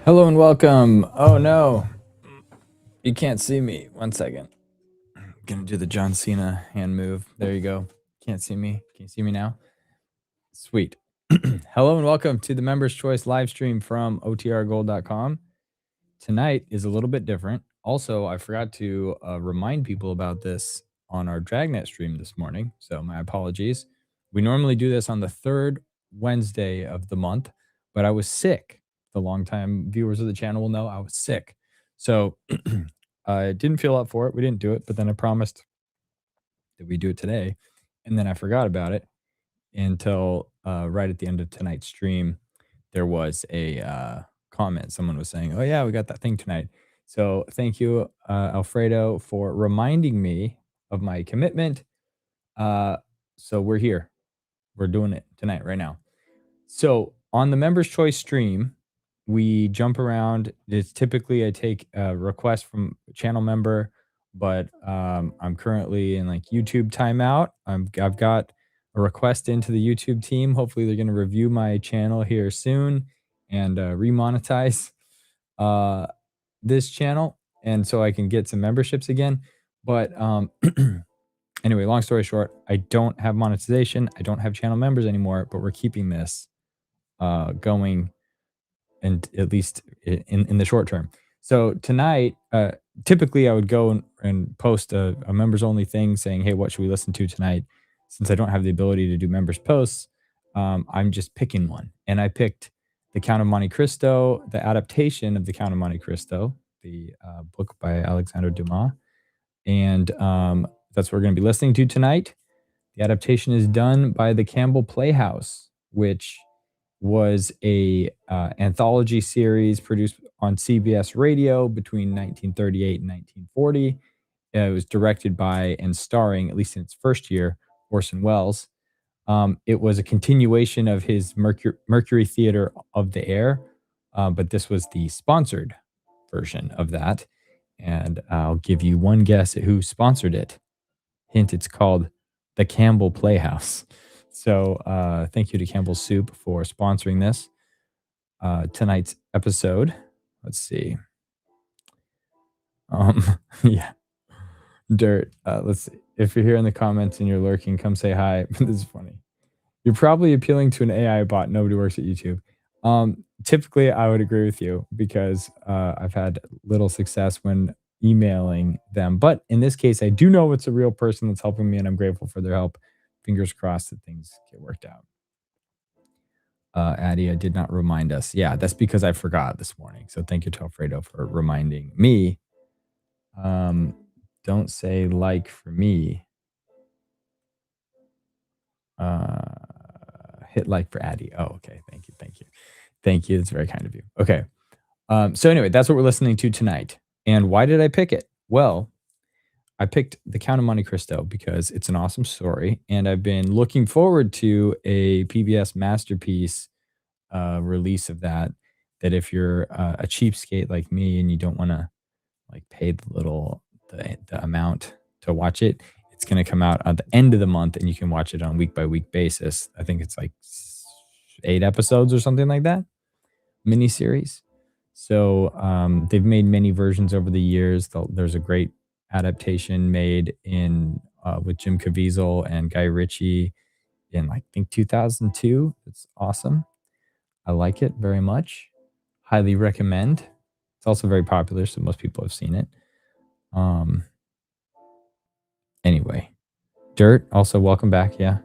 Hello and welcome. Oh no, you can't see me. 1 second. I'm gonna do the John Cena hand move. There you go. Can't see me. Can you see me now? Sweet. Hello and welcome to the Members Choice live stream from otrgold.com. Tonight is a little bit different. Also, I forgot to remind people about this on our Dragnet stream this morning, so my apologies. We normally do this on the third Wednesday of the month, but I was sick. The longtime viewers of the channel will know I was sick. So I didn't feel up for it. We didn't do it, but then I promised that we do it today. And then I forgot about it until right at the end of tonight's stream. There was a comment. Someone was saying, "Oh yeah, we got that thing tonight." So thank you, Alfredo, for reminding me of my commitment. So we're here. We're doing it tonight, right now. So on the Members Choice stream, we jump around. It's typically I take a request from a channel member, but I'm currently in like YouTube timeout. I've got a request into the YouTube team. Hopefully, they're going to review my channel here soon and remonetize this channel, and so I can get some memberships again. But anyway, long story short, I don't have monetization. I don't have channel members anymore, but we're keeping this going, and at least in the short term. So tonight, typically I would go and post a members only thing saying, "Hey, what should we listen to tonight?" Since I don't have the ability to do members posts, I'm just picking one, and I picked The Count of Monte Cristo, the adaptation of The Count of Monte Cristo, the book by Alexandre Dumas, and that's what we're going to be listening to tonight. The adaptation is done by the Campbell Playhouse, which was a anthology series produced on CBS radio between 1938 and 1940. It was directed by and starring, at least in its first year, Orson Welles. It was a continuation of his Mercury Theater of the Air, but this was the sponsored version of that. And I'll give you one guess at who sponsored it. Hint, it's called the Campbell Playhouse. So thank you to Campbell Soup for sponsoring this tonight's episode. Let's see. Yeah. Dirt. Let's see. If you're here in the comments and you're lurking, come say hi. This is funny. You're probably appealing to an AI bot. Nobody works at YouTube. Typically, I would agree with you because I've had little success when emailing them. But in this case, I do know it's a real person that's helping me, and I'm grateful for their help. Fingers crossed that things get worked out. Addie, I did not remind us. Yeah, that's because I forgot this morning. So thank you to Alfredo for reminding me. Don't say like for me. Hit like for Addie. Oh, okay. Thank you. Thank you. Thank you. It's very kind of you. Okay. So anyway, that's what we're listening to tonight. And why did I pick it? Well, I picked The Count of Monte Cristo because it's an awesome story, and I've been looking forward to a PBS masterpiece release of that. That if you're a cheapskate like me and you don't want to like pay the amount to watch it, it's going to come out at the end of the month, and you can watch it on week by week basis. I think it's like 8 episodes or something like that, miniseries. So they've made many versions over the years. There's a great adaptation made in with Jim Caviezel and Guy Ritchie in I think 2002. It's awesome. I like it very much. Highly recommend. It's also very popular, so most people have seen it. Anyway, Dirt, also welcome back. Yeah.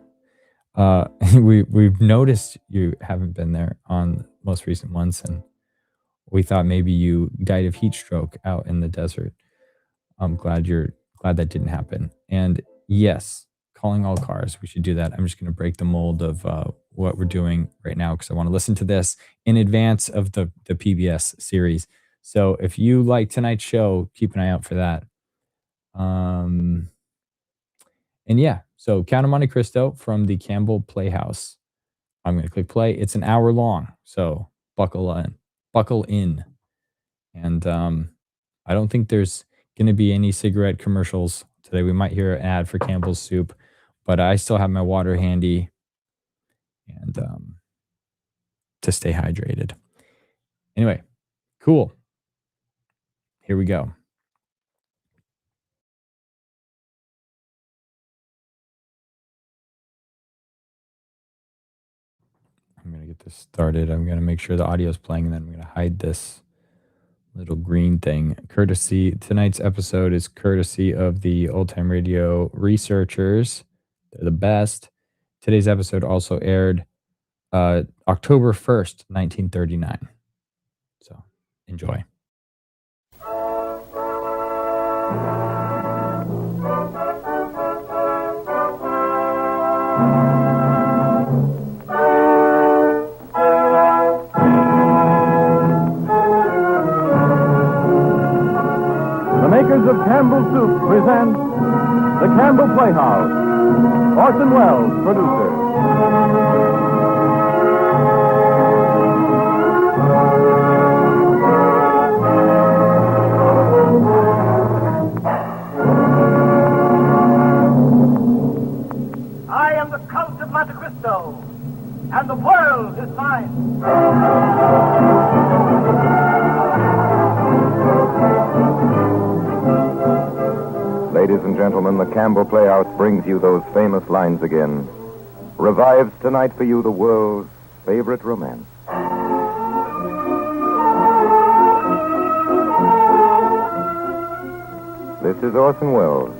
We've noticed you haven't been there on most recent ones, and we thought maybe you died of heat stroke out in the desert. I'm glad that didn't happen. And yes, calling all cars. We should do that. I'm just going to break the mold of what we're doing right now because I want to listen to this in advance of the PBS series. So if you like tonight's show, keep an eye out for that. And yeah, so Count of Monte Cristo from the Campbell Playhouse. I'm going to click play. It's an hour long, so buckle in. And I don't think there's going to be any cigarette commercials today. We might hear an ad for Campbell's Soup, but I still have my water handy and to stay hydrated. Anyway, Cool. Here we go. I'm going to get this started. I'm going to make sure the audio is playing, and then I'm going to hide this little green thing. Tonight's episode is courtesy of the Old Time Radio researchers. They're the best. Today's episode also aired October 1st, 1939. So enjoy. The makers of Campbell Soup present the Campbell Playhouse. Orson Welles, producer. I am the Count of Monte Cristo, and the world is mine. Ladies and gentlemen, the Campbell Playhouse brings you those famous lines again. Revives tonight for you the world's favorite romance. This is Orson Welles,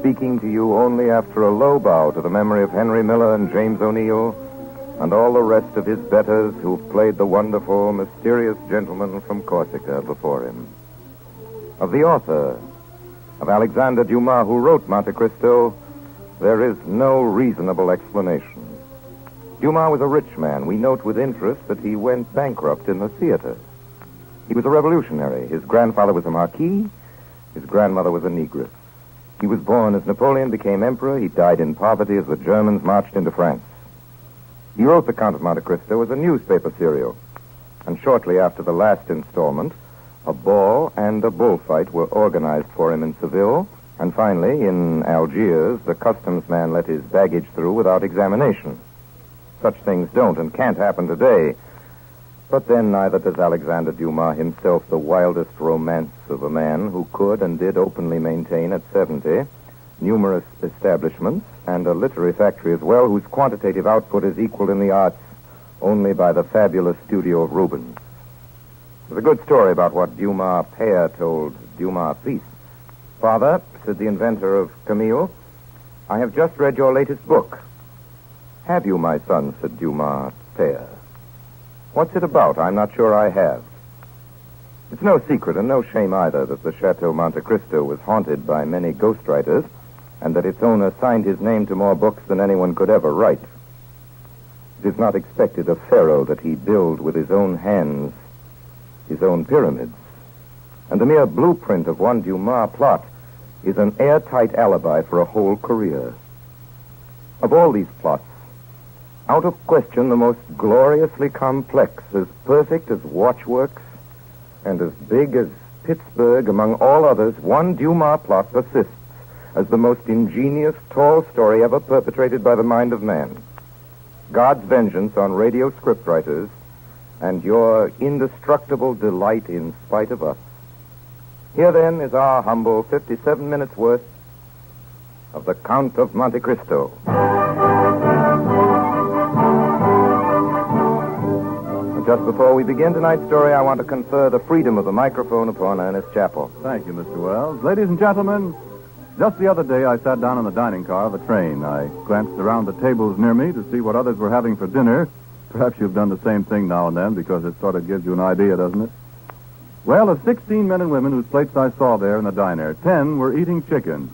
speaking to you only after a low bow to the memory of Henry Miller and James O'Neill and all the rest of his betters who've played the wonderful, mysterious gentleman from Corsica before him. Of the author, of Alexander Dumas, who wrote Monte Cristo, there is no reasonable explanation. Dumas was a rich man. We note with interest that he went bankrupt in the theater. He was a revolutionary. His grandfather was a marquis. His grandmother was a negress. He was born as Napoleon became emperor. He died in poverty as the Germans marched into France. He wrote The Count of Monte Cristo as a newspaper serial. And shortly after the last installment, a ball and a bullfight were organized for him in Seville, and finally, in Algiers, the customs man let his baggage through without examination. Such things don't and can't happen today. But then neither does Alexander Dumas himself the wildest romance of a man who could and did openly maintain at 70 numerous establishments and a literary factory as well, whose quantitative output is equaled in the arts only by the fabulous studio of Rubens. There's a good story about what Dumas père told Dumas fils. Father, said the inventor of Camille, I have just read your latest book. Have you, my son, said Dumas père. What's it about? I'm not sure I have. It's no secret and no shame either that the Chateau Monte Cristo was haunted by many ghostwriters and that its owner signed his name to more books than anyone could ever write. It is not expected of Pharaoh that he build with his own hands his own pyramids. And the mere blueprint of one Dumas plot is an airtight alibi for a whole career. Of all these plots, out of question the most gloriously complex, as perfect as watchworks, and as big as Pittsburgh among all others, one Dumas plot persists as the most ingenious, tall story ever perpetrated by the mind of man. God's vengeance on radio scriptwriters and your indestructible delight in spite of us. Here, then, is our humble 57 minutes worth of The Count of Monte Cristo. Just before we begin tonight's story, I want to confer the freedom of the microphone upon Ernest Chappell. Thank you, Mr. Wells. Ladies and gentlemen, just the other day I sat down in the dining car of a train. I glanced around the tables near me to see what others were having for dinner. Perhaps you've done the same thing now and then, because it sort of gives you an idea, doesn't it? Well, of 16 men and women whose plates I saw there in the diner, 10 were eating chicken.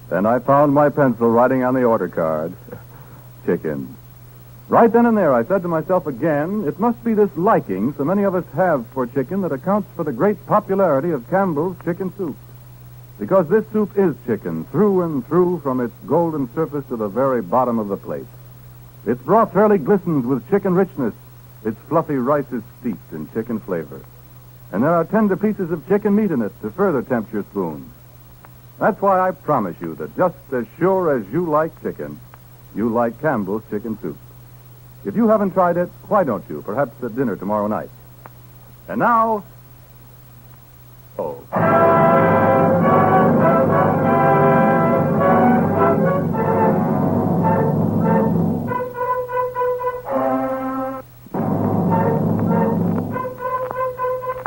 Then I found my pencil writing on the order card. Chicken. Right then and there, I said to myself again, it must be this liking so many of us have for chicken that accounts for the great popularity of Campbell's chicken soup. Because this soup is chicken, through and through, from its golden surface to the very bottom of the plate. Its broth fairly glistens with chicken richness. Its fluffy rice is steeped in chicken flavor. And there are tender pieces of chicken meat in it to further tempt your spoon. That's why I promise you that just as sure as you like chicken, you like Campbell's chicken soup. If you haven't tried it, why don't you? Perhaps at dinner tomorrow night. And now, Oh.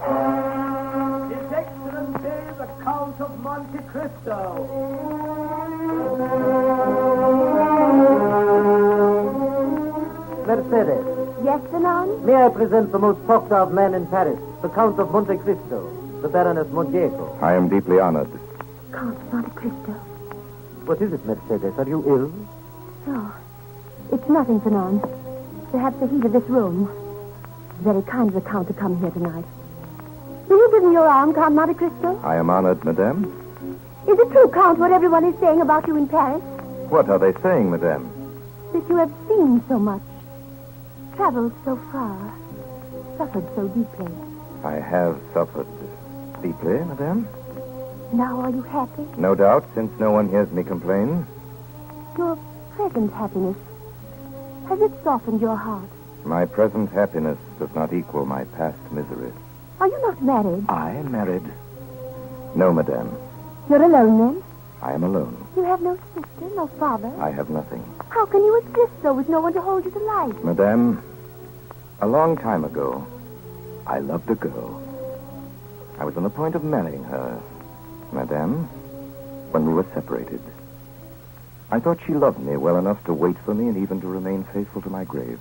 His Excellency, the Count of Monte Cristo. Mercedes, Yes, Fernand? may I present the most talked of man in Paris, the Count of Monte Cristo, the Baroness Monte. I am deeply honored. Count of Monte Cristo. What is it, Mercedes? Are you ill? No, it's nothing, Fernand. Perhaps the heat of this room. Very kind of the Count to come here tonight. Will you give me your arm, Count Monte Cristo? I am honored, madame. Is it true, Count, what everyone is saying about you in Paris? What are they saying, madame? That you have seen so much, traveled so far, suffered so deeply. I have suffered deeply, madame. Now are you happy? No doubt, since no one hears me complain. Your present happiness, has it softened your heart? My present happiness does not equal my past misery. Are you not married? I am married. No, madame. You're alone, then? I am alone. You have no sister, no father? I have nothing. How can you exist so with no one to hold you to life? Madame, a long time ago, I loved a girl. I was on the point of marrying her, madame, when we were separated. I thought she loved me well enough to wait for me and even to remain faithful to my grave.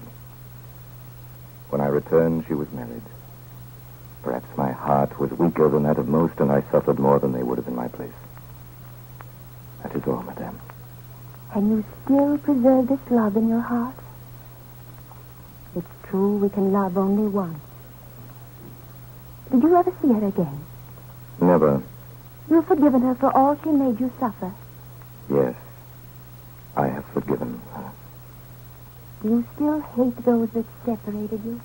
When I returned, she was married. Perhaps my heart was weaker than that of most, and I suffered more than they would have in my place. That is all, madame. And you still preserve this love in your heart? It's true we can love only once. Did you ever see her again? Never. You've forgiven her for all she made you suffer. Yes, I have forgiven her. Do you still hate those that separated you?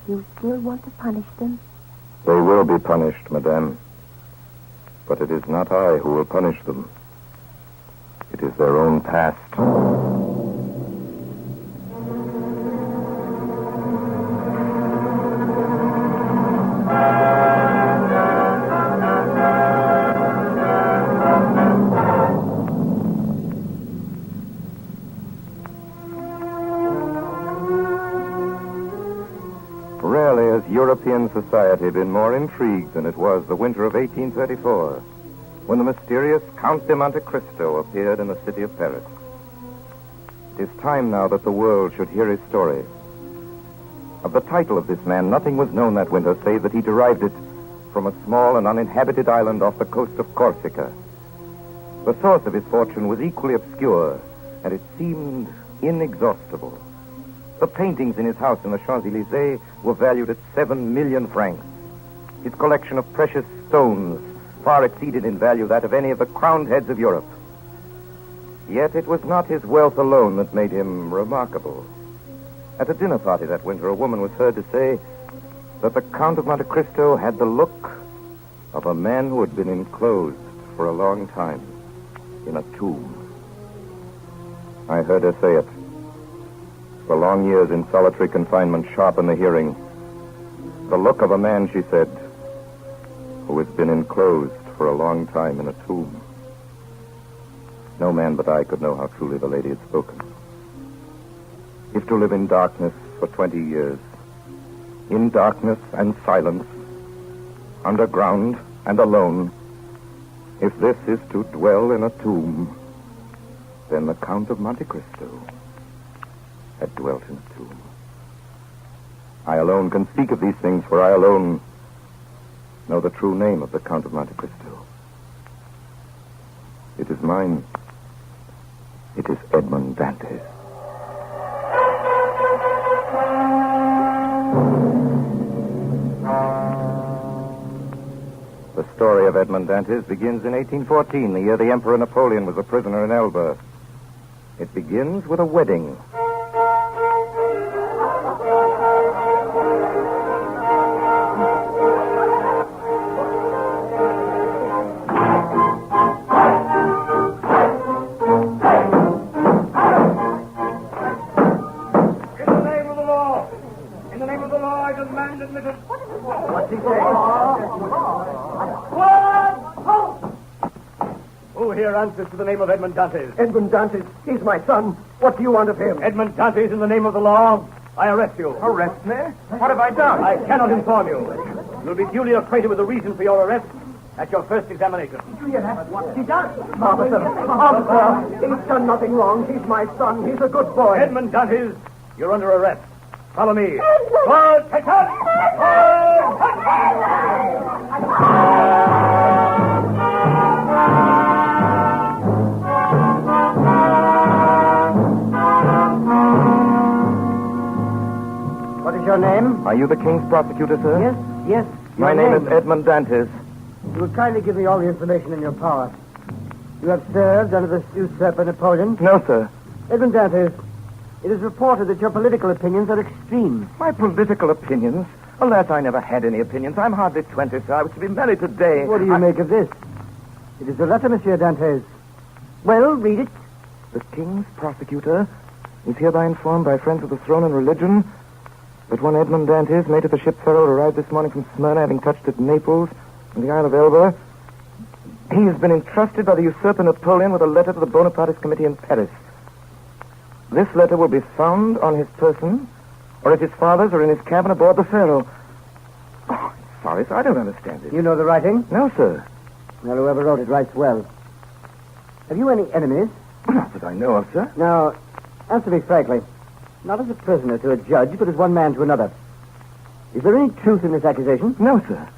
Do you still want to punish them? They will be punished, madame. But it is not I who will punish them. It is their own past. Rarely has European society been more intrigued than it was the winter of 1834, when the mysterious Count de Monte Cristo appeared in the city of Paris. It is time now that the world should hear his story. Of the title of this man, nothing was known that winter save that he derived it from a small and uninhabited island off the coast of Corsica. The source of his fortune was equally obscure, and it seemed inexhaustible. The paintings in his house in the Champs-Élysées were valued at 7 million francs. His collection of precious stones far exceeded in value that of any of the crowned heads of Europe. Yet it was not his wealth alone that made him remarkable. At a dinner party that winter, a woman was heard to say that the Count of Monte Cristo had the look of a man who had been enclosed for a long time in a tomb. I heard her say it. For long years in solitary confinement sharpened the hearing. The look of a man, she said, who has been enclosed for a long time in a tomb. No man but I could know how truly the lady had spoken. If to live in darkness for 20 years, in darkness and silence, underground and alone, if this is to dwell in a tomb, then the Count of Monte Cristo had dwelt in a tomb. I alone can speak of these things, for I alone know the true name of the Count of Monte Cristo. It is mine. It is Edmond Dantes. The story of Edmond Dantes begins in 1814, the year the Emperor Napoleon was a prisoner in Elba. It begins with a wedding. In the name of the law, I demand admittance. What's he saying? Who here answers to the name of Edmund Dantes? Edmund Dantes. He's my son. What do you want of him? Edmund Dantes, in the name of the law, I arrest you. Arrest me? What have I done? I cannot inform you. You'll be duly acquainted with the reason for your arrest at your first examination. What's he done? Officer, he's done nothing wrong. He's my son. He's a good boy. Edmund Dantes, you're under arrest. Follow me. Forward, attention! What is your name? Are you the king's prosecutor, sir? Yes. My name is Edmund Dantes. You will kindly give me all the information in your power. You have served under the usurper Napoleon. No, sir. Edmund Dantes, it is reported that your political opinions are extreme. My political opinions? Alas, I never had any opinions. I'm hardly 20, sir. I was to be married today. What do you make of this? It is a letter, Monsieur Dantes. Well, read it. The king's prosecutor is hereby informed by friends of the throne and religion that one Edmund Dantes, mate of the ship Pharaoh, arrived this morning from Smyrna, having touched at Naples and the Isle of Elba. He has been entrusted by the usurper Napoleon with a letter to the Bonapartist committee in Paris. This letter will be found on his person, or at his father's, or in his cabin aboard the Pharaoh. Oh, I'm sorry, sir. I don't understand it. You know the writing? No, sir. Well, whoever wrote it writes well. Have you any enemies? Not that I know of, sir. Now, answer me frankly. Not as a prisoner to a judge, but as one man to another. Is there any truth in this accusation? No, sir.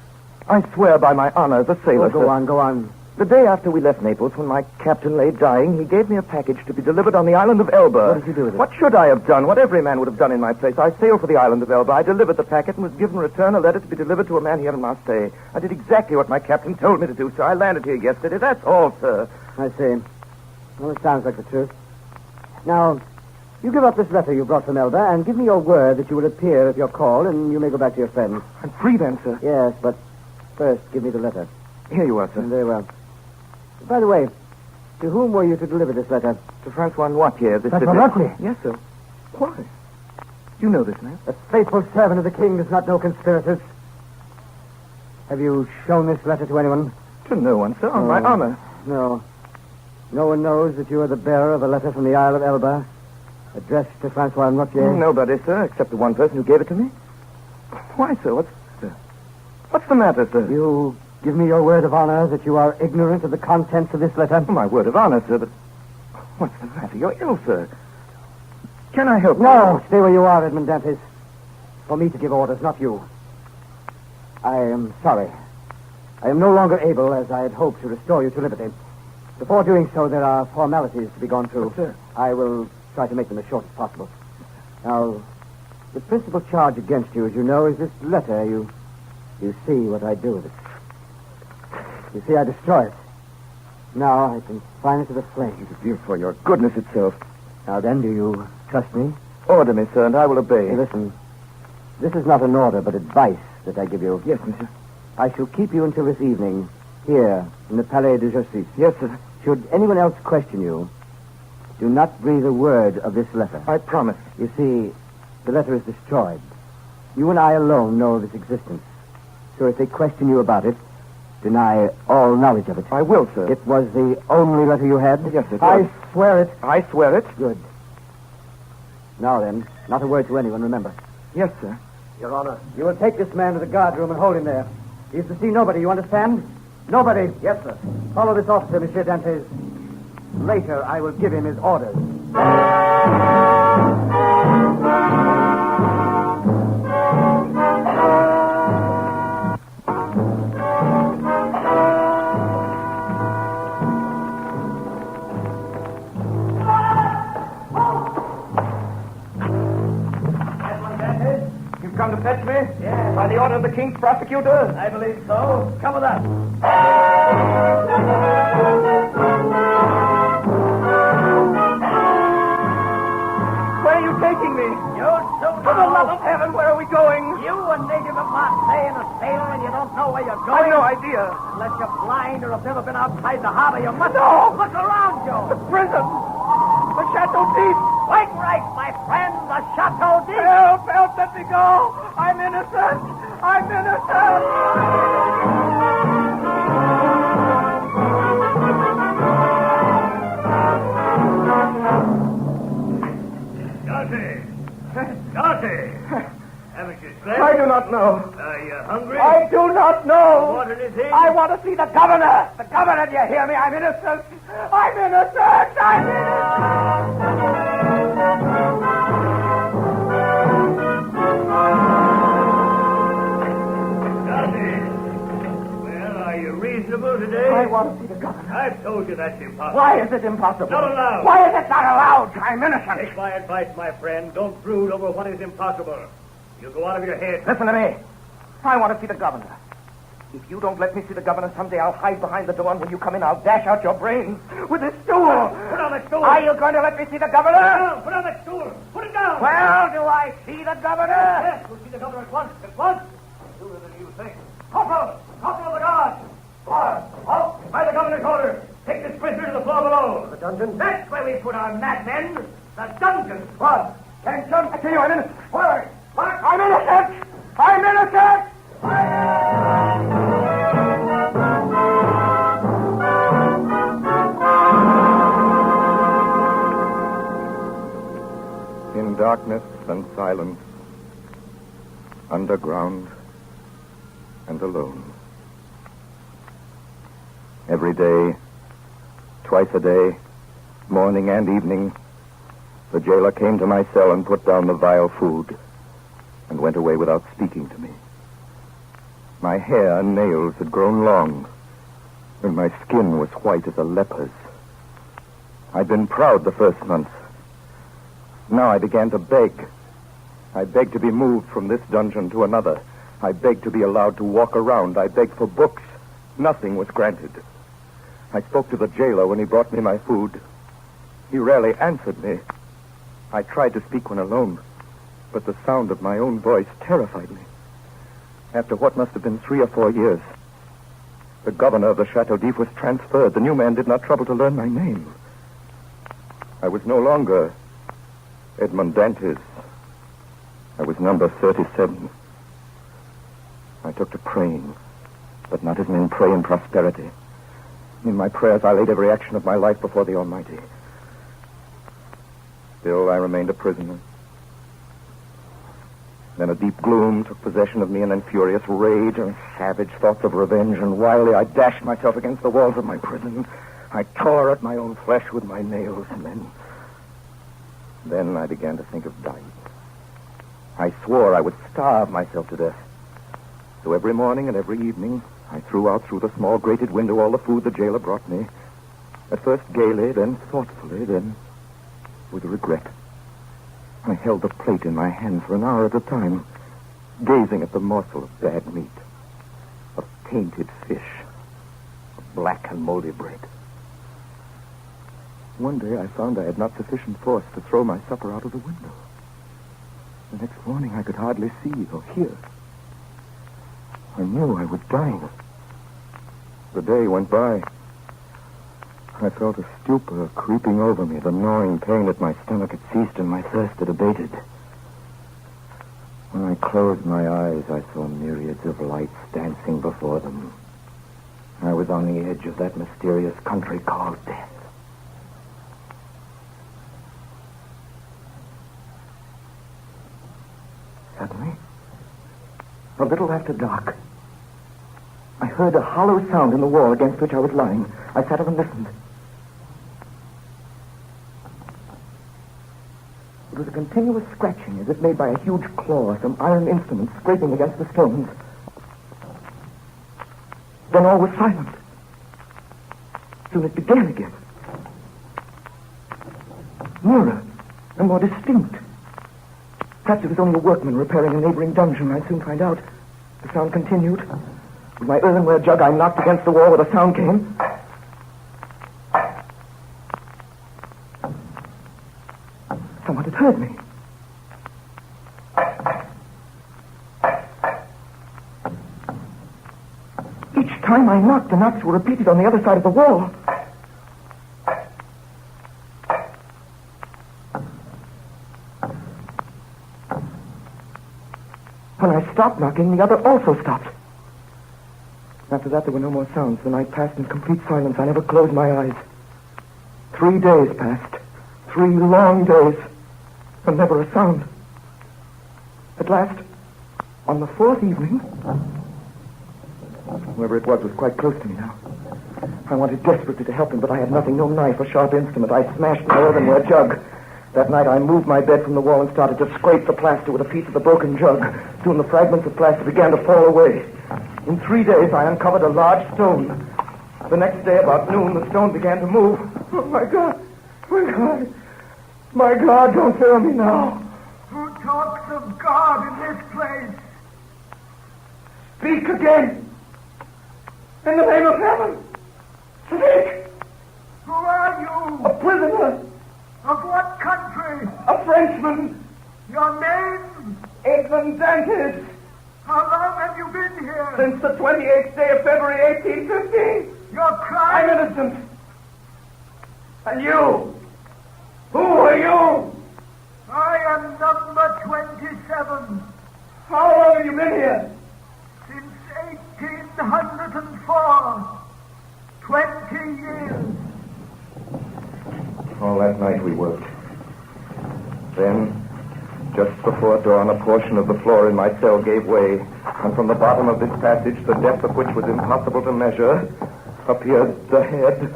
I swear by my honor as a sailor, Go on. The day after we left Naples, when my captain lay dying, he gave me a package to be delivered on the island of Elba. What did you do with it? What should I have done? What every man would have done in my place. I sailed for the island of Elba. I delivered the packet and was given in return a letter to be delivered to a man here in Marseille. I did exactly what my captain told me to do, sir. I landed here yesterday. That's all, sir. I see. Well, it sounds like the truth. Now, you give up this letter you brought from Elba and give me your word that you will appear at your call, and you may go back to your friends. I'm free then, sir. Yes, but first give me the letter. Here you are, sir. Very well. By the way, to whom were you to deliver this letter? To Francois Noirtier, this Francois Noirtier? Yes, sir. Why? You know this man? A faithful servant of the king does not know conspirators. Have you shown this letter to anyone? To no one, sir, on my honor. No. No one knows that you are the bearer of a letter from the Isle of Elba, addressed to Francois Noirtier? Nobody, sir, except the one person who gave it to me. Why, sir? What's the matter, sir? You give me your word of honor that you are ignorant of the contents of this letter? My word of honor, sir, but what's the matter? You're ill, sir. Can I help you? No, stay where you are, Edmund Dantes. For me to give orders, not you. I am sorry. I am no longer able, as I had hoped, to restore you to liberty. Before doing so, there are formalities to be gone through. Sir. I will try to make them as short as possible. Now, the principal charge against you, as you know, is this letter. You see what I do with it. You see, I destroy it. Now I confine it to the flames. You for your goodness itself. Now then, do you trust me? Order me, sir, and I will obey. Hey, listen. This is not an order, but advice that I give you. Yes, monsieur. I shall keep you until this evening, here, in the Palais de Justice. Yes, sir. Should anyone else question you, do not breathe a word of this letter. I promise. You see, the letter is destroyed. You and I alone know of its existence. So if they question you about it, deny all knowledge of it. I will, sir. It was the only letter you had? Yes, it I was. swear it. I swear it. Good. Now then, not a word to anyone, remember. Yes, sir. Your Honor. You will take this man to the guard room and hold him there. He is to see nobody, you understand? Nobody. Yes, sir. Follow this officer, Monsieur Dantes. Later, I will give him his orders. You've come to fetch me? Yes. By the order of the king's prosecutor? I believe so. Come with us. Where are you taking me? You don't For the love of heaven, where are we going? You a native of Marseille and a sailor, and you don't know where you're I've going? no idea. Unless you're blind or have never been outside the harbor, you must No. look around you. The prison. The Chateau d'If. Quite right, my friend, the Chateau d'If. Help, let me go. I'm innocent! I'm innocent! Monte! Haven't you slept? I do not know. Are you hungry? I do not know. Want anything? I want to see the governor. The governor, do you hear me? I'm innocent. I'm innocent. I'm Well, are you reasonable today? I want to see the governor. I've told you that's impossible. Why is it impossible? Not allowed. Why is it not allowed? I'm innocent. Take my advice, my friend. Don't brood over what is impossible. You'll go out of your head. Listen to me. I want to see the governor. If you don't let me see the governor someday, I'll hide behind the door, and when you come in, I'll dash out your brains with this stool. Put on that stool. Are you going to let me see the governor? Put on that stool. Put it down. Well, do I see the governor? Yes, we'll see the governor at once. At once. Sooner than you think. Corporal! Corporal of the guard! Halt! By the governor's order, take this prisoner to the floor below. The dungeon? That's where we put our madmen. The dungeon. What? Attention! I tell you, I'm innocent. What? I'm innocent! I'm innocent! In darkness and silence, underground and alone. Every day, twice a day, morning and evening, the jailer came to my cell and put down the vile food and went away without speaking to me. My hair and nails had grown long, and my skin was white as a leper's. I'd been proud the first month. Now I began to beg. I begged to be moved from this dungeon to another. I begged to be allowed to walk around. I begged for books. Nothing was granted. I spoke to the jailer when he brought me my food. He rarely answered me. I tried to speak when alone, but the sound of my own voice terrified me. After what must have been 3 or 4 years, the governor of the Chateau d'If was transferred. The new man did not trouble to learn my name. I was no longer Edmond Dantes. I was number 37. I took to praying, but not as men pray in prosperity. In my prayers, I laid every action of my life before the Almighty. Still, I remained a prisoner. Then a deep gloom took possession of me, and then furious rage and savage thoughts of revenge, and wildly I dashed myself against the walls of my prison. I tore at my own flesh with my nails, and then I began to think of dying. I swore I would starve myself to death. So every morning and every evening, I threw out through the small grated window all the food the jailer brought me. At first gaily, then thoughtfully, then with regret. I held the plate in my hand for an hour at a time, gazing at the morsel of bad meat, of tainted fish, of black and moldy bread. One day I found I had not sufficient force to throw my supper out of the window. The next morning I could hardly see or hear. I knew I was dying. The day went by. I felt a stupor creeping over me. The gnawing pain at my stomach had ceased and my thirst had abated. When I closed my eyes, I saw myriads of lights dancing before them. I was on the edge of that mysterious country called death. Suddenly, a little after dark, I heard a hollow sound in the wall against which I was lying. I sat up and listened. It was a continuous scratching, as if made by a huge claw, some iron instrument scraping against the stones. Then all was silent. Soon it began again. Nearer and more distinct. Perhaps it was only a workman repairing a neighboring dungeon. I'd soon find out. The sound continued. With my earthenware jug, I knocked against the wall where the sound came. Someone had heard me. Each time I knocked, the knocks were repeated on the other side of the wall. When I stopped knocking, the other also stopped. After that, there were no more sounds. The night passed in complete silence. I never closed my eyes. 3 days passed. 3 long days. And never a sound. At last, on the 4th evening, whoever it was quite close to me now. I wanted desperately to help him, but I had nothing, no knife or sharp instrument. I smashed my earthenware jug. That night, I moved my bed from the wall and started to scrape the plaster with a piece of the broken jug. Soon the fragments of plaster began to fall away. In 3 days, I uncovered a large stone. The next day, about noon, the stone began to move. Oh, my God. My God. My God, don't fail me now. Who talks of God in this place? Speak again. In the name of heaven. Speak. Who are you? A prisoner. Of what country? A Frenchman. Your name? Edmond Dantes. How long have you been here? Since the 28th day of February, 1815. Your crime? I'm innocent. And you? Who are you? I am number 27. How long have you been here? Since 1804. 20 years. All that night we worked. Then, just before dawn, a portion of the floor in my cell gave way, and from the bottom of this passage, the depth of which was impossible to measure, appeared the head,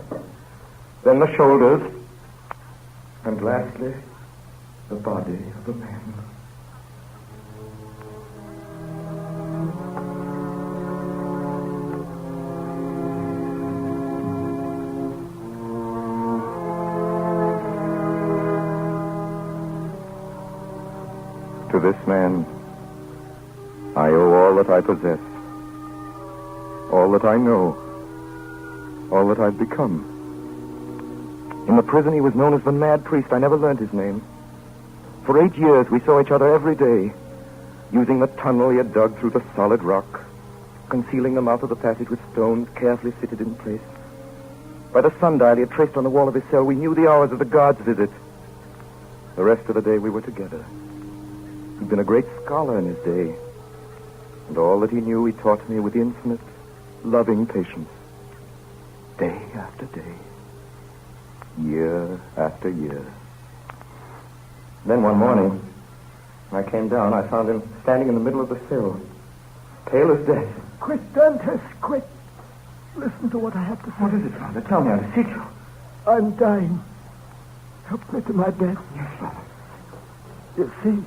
then the shoulders, and lastly, the body of a man. To this man, I owe all that I possess, all that I know, all that I've become. In the prison, he was known as the Mad Priest. I never learned his name. For 8 years, we saw each other every day, using the tunnel he had dug through the solid rock, concealing the mouth of the passage with stones carefully fitted in place. By the sundial he had traced on the wall of his cell, we knew the hours of the guard's visit. The rest of the day, we were together. He'd been a great scholar in his day, and all that he knew he taught me with infinite, loving patience, day after day, year after year. Then one morning, when I came down, I found him standing in the middle of the cell, pale as death. Quick, Dantes, quick. Listen to what I have to say. What is it, Father? Tell me, I beseech you. I'm dying. Help me to my bed. Yes, Father. You see,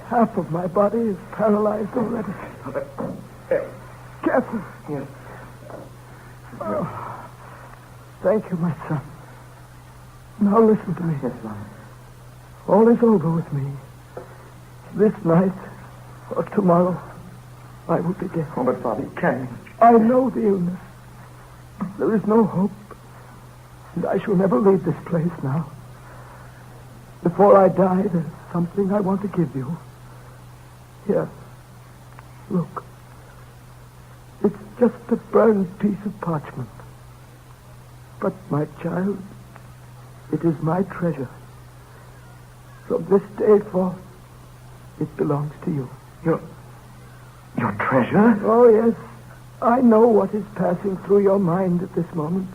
half of my body is paralyzed already. Father. Careful. Yes. Oh, thank you, my son. Now listen to me. Yes, Father. All is over with me. This night or tomorrow, I will be dead. Oh, but Father, you can't. I know the illness. There is no hope. And I shall never leave this place now. Before I die, there's something I want to give you. Here. Look. It's just a burned piece of parchment. But, my child, it is my treasure. From this day forth, it belongs to you. Your treasure? Oh, yes. I know what is passing through your mind at this moment.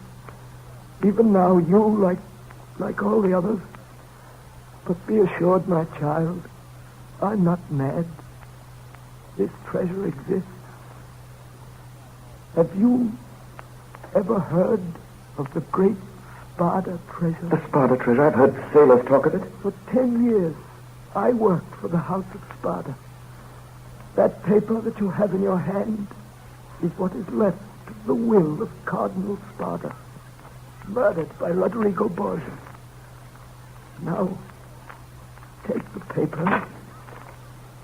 Even now, you, like all the others. But be assured, my child, I'm not mad. This treasure exists. Have you ever heard of the great Sparta treasure? The Sparta treasure? I've heard sailors talk of it. For 10 years, I worked for the House of Sparta. That paper that you have in your hand is what is left of the will of Cardinal Sparta, murdered by Rodrigo Borgia. Now, take the paper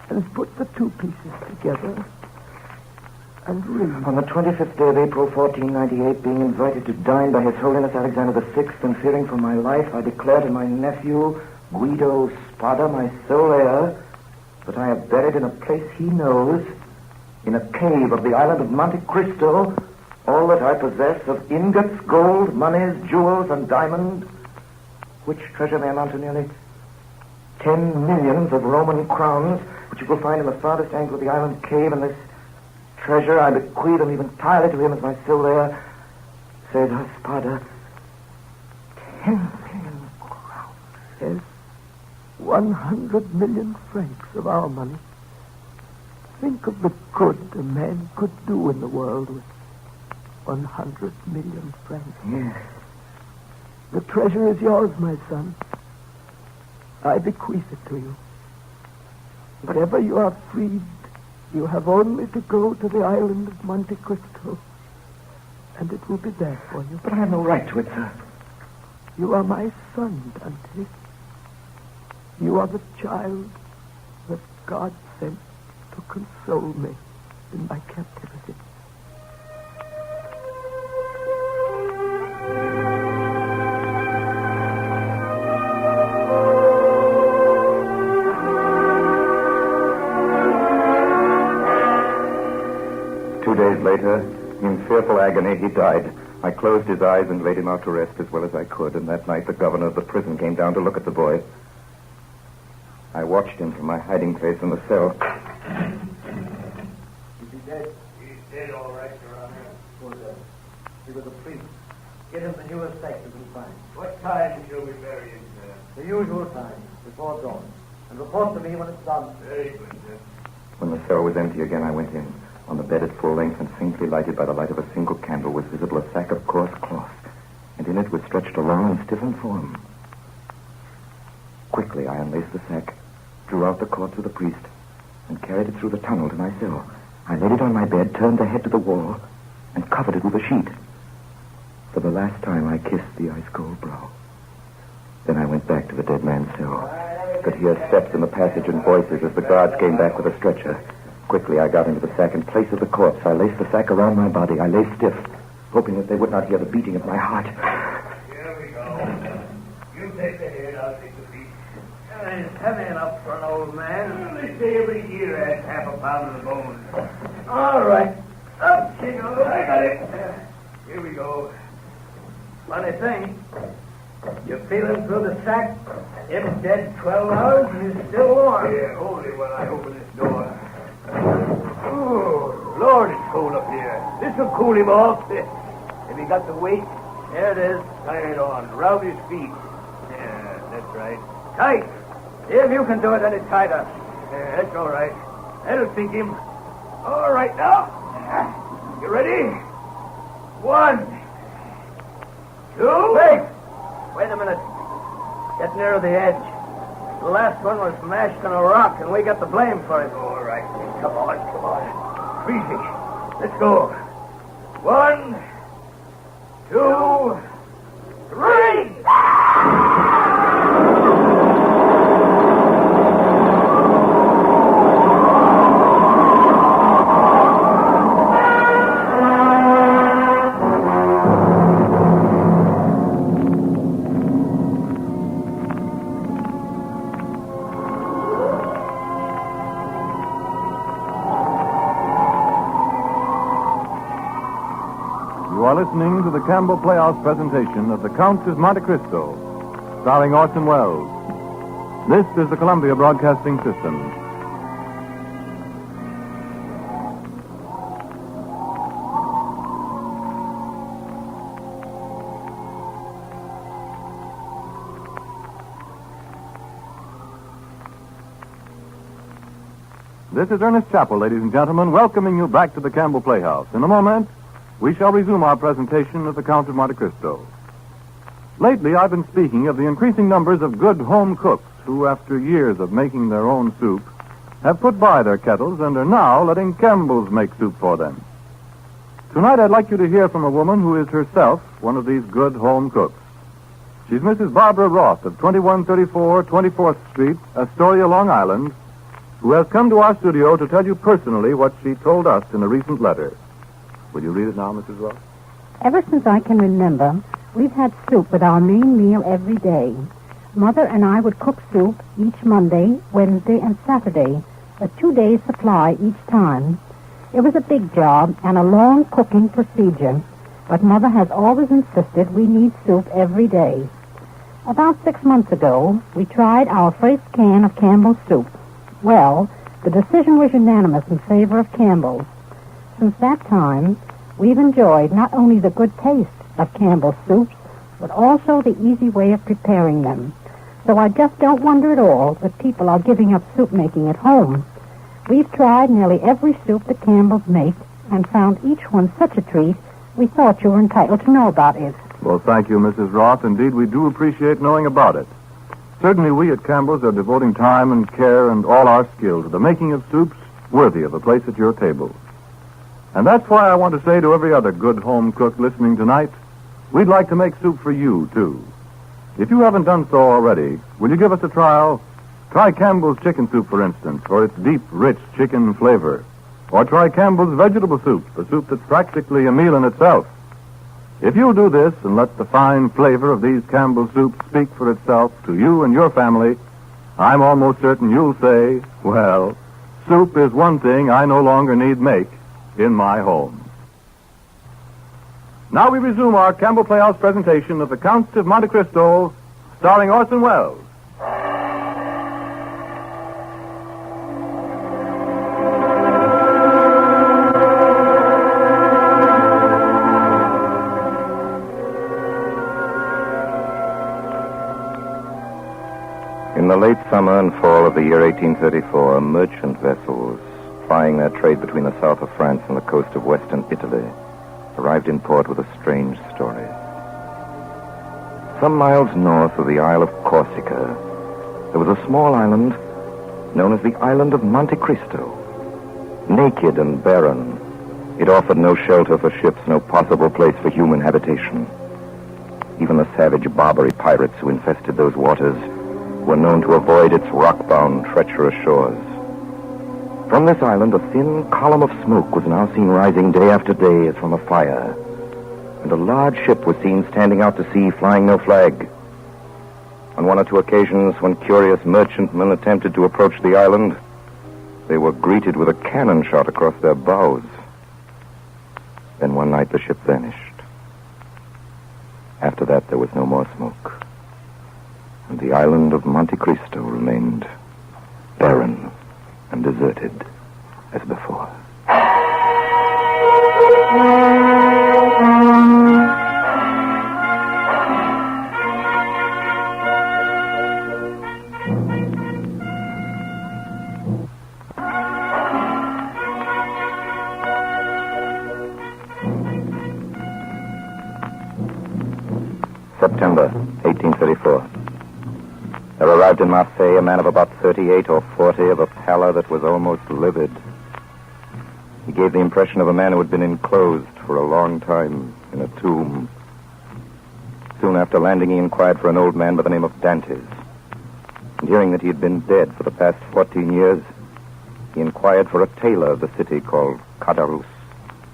and put the two pieces together and read. On the 25th day of April, 1498, being invited to dine by His Holiness Alexander VI, and fearing for my life, I declare to my nephew, Guido Spada, my sole heir, that I have buried in a place he knows, in a cave of the island of Monte Cristo, all that I possess of ingots, gold, monies, jewels, and diamonds, which treasure may amount to nearly 10 millions of Roman crowns, which you will find in the farthest angle of the island cave, and this treasure I bequeath and leave entirely to him as my soul there, sed spada, 10 million crowns. Yes, 100 million francs of our money. Think of the good a man could do in the world with 100 million francs. Yes. The treasure is yours, my son. I bequeath it to you. Whenever you are freed, you have only to go to the island of Monte Cristo, and it will be there for you. But I have no right to it, sir. You are my son, Dante. You are the child that God sent to console me in my captivity. Later, in fearful agony, he died. I closed his eyes and laid him out to rest as well as I could, and that night the governor of the prison came down to look at the boy. I watched him from my hiding place in the cell. Is he dead? He's dead, all right, Your Honor. Poor devil. He was a priest. Get him the newest sack you can find. What time shall we bury him, sir? The usual time, before dawn. And report to me when it's done. Very good, sir. When the cell was empty again, I went in. On the bed at full length and faintly lighted by the light of a single candle was visible a sack of coarse cloth, and in it was stretched a long and stiffened form. Quickly, I unlaced the sack, drew out the cord to the priest, and carried it through the tunnel to my cell. I laid it on my bed, turned the head to the wall, and covered it with a sheet. For the last time, I kissed the ice-cold brow. Then I went back to the dead man's cell. Could hear steps in the passage and voices as the guards came back with a stretcher. Quickly, I got into the sack in place of the corpse. I laced the sack around my body. I lay stiff, hoping that they would not hear the beating of my heart. Here we go. You take the head, I'll take the feet. It's heavy enough for an old man. They say every year adds half a pound of the bones. All right. Up she goes. I got it. Here we go. Funny thing. You're feeling through the sack, and him dead 12 hours, and he's still warm. Yeah, only when I open this door. Oh, Lord, it's cold up here. This'll cool him off. Have you got the weight? There it is. Tie it on. Round his feet. Yeah, that's right. Tight. See if you can do it any tighter. Yeah, that's all right. That'll sink him. All right, now. You ready? 1, 2. Wait a minute. Get nearer the edge. The last one was mashed on a rock, and we got the blame for it. All right. Come on. Freezing. Let's go. 1, 2, 3. You are listening to the Campbell Playhouse presentation of The Count of Monte Cristo, starring Orson Welles. This is the Columbia Broadcasting System. This is Ernest Chappell, ladies and gentlemen, welcoming you back to the Campbell Playhouse. In a moment, we shall resume our presentation of The Count of Monte Cristo. Lately, I've been speaking of the increasing numbers of good home cooks who, after years of making their own soup, have put by their kettles and are now letting Campbell's make soup for them. Tonight, I'd like you to hear from a woman who is herself one of these good home cooks. She's Mrs. Barbara Roth of 2134 24th Street, Astoria, Long Island, who has come to our studio to tell you personally what she told us in a recent letter. Will you read it now, Mrs. Roth? Ever since I can remember, we've had soup with our main meal every day. Mother and I would cook soup each Monday, Wednesday, and Saturday, a 2-day supply each time. It was a big job and a long cooking procedure, but Mother has always insisted we need soup every day. About 6 months ago, we tried our first can of Campbell's soup. Well, The decision was unanimous in favor of Campbell's. Since that time, we've enjoyed not only the good taste of Campbell's soups, but also the easy way of preparing them. So I just don't wonder at all that people are giving up soup making at home. We've tried nearly every soup that Campbell's make and found each one such a treat we thought you were entitled to know about it. Well, thank you, Mrs. Roth. Indeed, we do appreciate knowing about it. Certainly, we at Campbell's are devoting time and care and all our skill to the making of soups worthy of a place at your table. And that's why I want to say to every other good home cook listening tonight, we'd like to make soup for you, too. If you haven't done so already, will you give us a trial? Try Campbell's chicken soup, for instance, for its deep, rich chicken flavor. Or try Campbell's vegetable soup, a soup that's practically a meal in itself. If you'll do this and let the fine flavor of these Campbell soups speak for itself to you and your family, I'm almost certain you'll say, well, soup is one thing I no longer need make in my home. Now we resume our Campbell Playhouse presentation of The Count of Monte Cristo, starring Orson Welles. In the late summer and fall of the year 1834, merchant vessels plying their trade between the south of France and the coast of western Italy arrived in port with a strange story. Some miles north of the Isle of Corsica, there was a small island known as the island of Monte Cristo. Naked and barren, it offered no shelter for ships, no possible place for human habitation. Even the savage Barbary pirates who infested those waters were known to avoid its rock-bound, treacherous shores. From this island, a thin column of smoke was now seen rising day after day as from a fire, and a large ship was seen standing out to sea, flying no flag. On one or two occasions, when curious merchantmen attempted to approach the island, they were greeted with a cannon shot across their bows. Then one night the ship vanished. After that, there was no more smoke, and the island of Monte Cristo remained barren and deserted as before. September 1834. There arrived in Marseille a man of about 38 or 40 of a pallor that was almost livid. He gave the impression of a man who had been enclosed for a long time in a tomb. Soon after landing, he inquired for an old man by the name of Dantes. And hearing that he had been dead for the past 14 years, he inquired for a tailor of the city called Cadarus.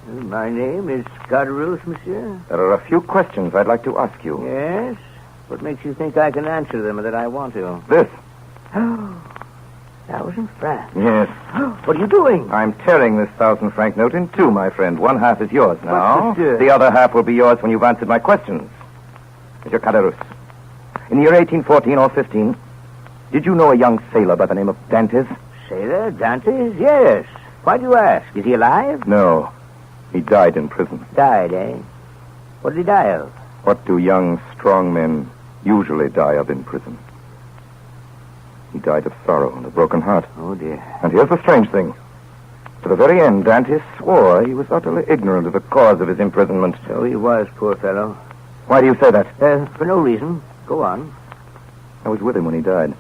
My name is Cadarus, monsieur. There are a few questions I'd like to ask you. Yes? What makes you think I can answer them or that I want to? This. Oh, 1,000 francs. Yes. What are you doing? I'm tearing this 1,000-franc note in two, my friend. One half is yours now. But, monsieur- The other half will be yours when you've answered my questions. Monsieur Cadarus, in the year 1814 or 15, did you know a young sailor by the name of Dantes? Sailor? Dantes? Yes. Why do you ask? Is he alive? No. He died in prison. Died, eh? What did he die of? What do young, strong men usually die of in prison? He died of sorrow and a broken heart. Oh, dear. And here's the strange thing. To the very end, Dantes swore he was utterly ignorant of the cause of his imprisonment. So he was, poor fellow. Why do you say that? For no reason. Go on. I was with him when he died.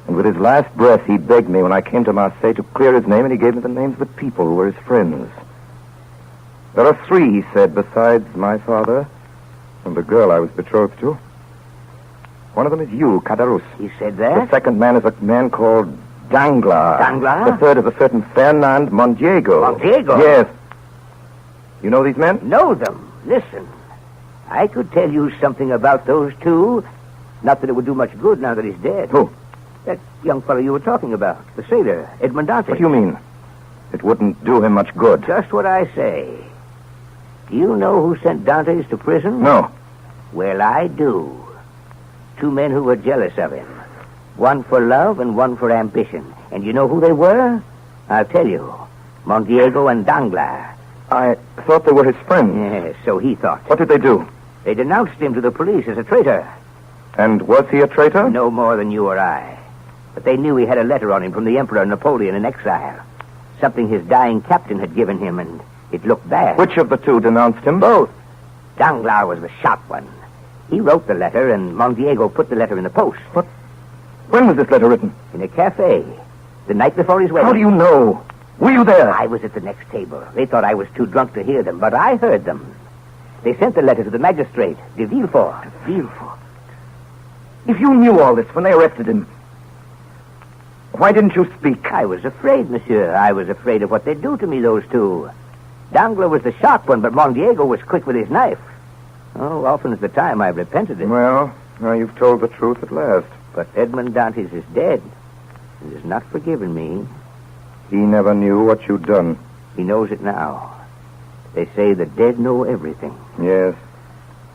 And with his last breath, he begged me when I came to Marseille to clear his name, and he gave me the names of the people who were his friends. There are three, he said, besides my father and the girl I was betrothed to. One of them is you, Cadarus. He said The that? second man is a man called Danglars. Danglars? The third is a certain Fernand Mondiego. Mondiego? Yes. You know these men? Know them. Listen. I could tell you something about those two. Not that it would do much good now that he's dead. Who? That young fellow you were talking about. The sailor, Edmond Dante. What do you mean? It wouldn't do him much good. Just what I say. Do you know who sent Dantes to prison? No. Well, I do. Two men who were jealous of him. One for love and one for ambition. And you know who they were? I'll tell you. Monte and Danglars. I thought they were his friends. Yes, so he thought. What did they do? They denounced him to the police as a traitor. And was he a traitor? No more than you or I. But they knew he had a letter on him from the Emperor Napoleon in exile. Something his dying captain had given him, and it looked bad. Which of the two denounced him? Both. Danglars was the sharp one. He wrote the letter, and Monte put the letter in the post. What? When was this letter written? In a cafe. The night before his wedding. How do you know? Were you there? I was at the next table. They thought I was too drunk to hear them, but I heard them. They sent the letter to the magistrate, de Villefort. De Villefort? If you knew all this when they arrested him, why didn't you speak? I was afraid, monsieur. I was afraid of what they'd do to me, those two. Danglars was the sharp one, but Monte was quick with his knife. Oh, often at the time I've repented it. Well, now you've told the truth at last. But Edmond Dantes is dead and has not forgiven me. He never knew what you'd done. He knows it now. They say the dead know everything. Yes.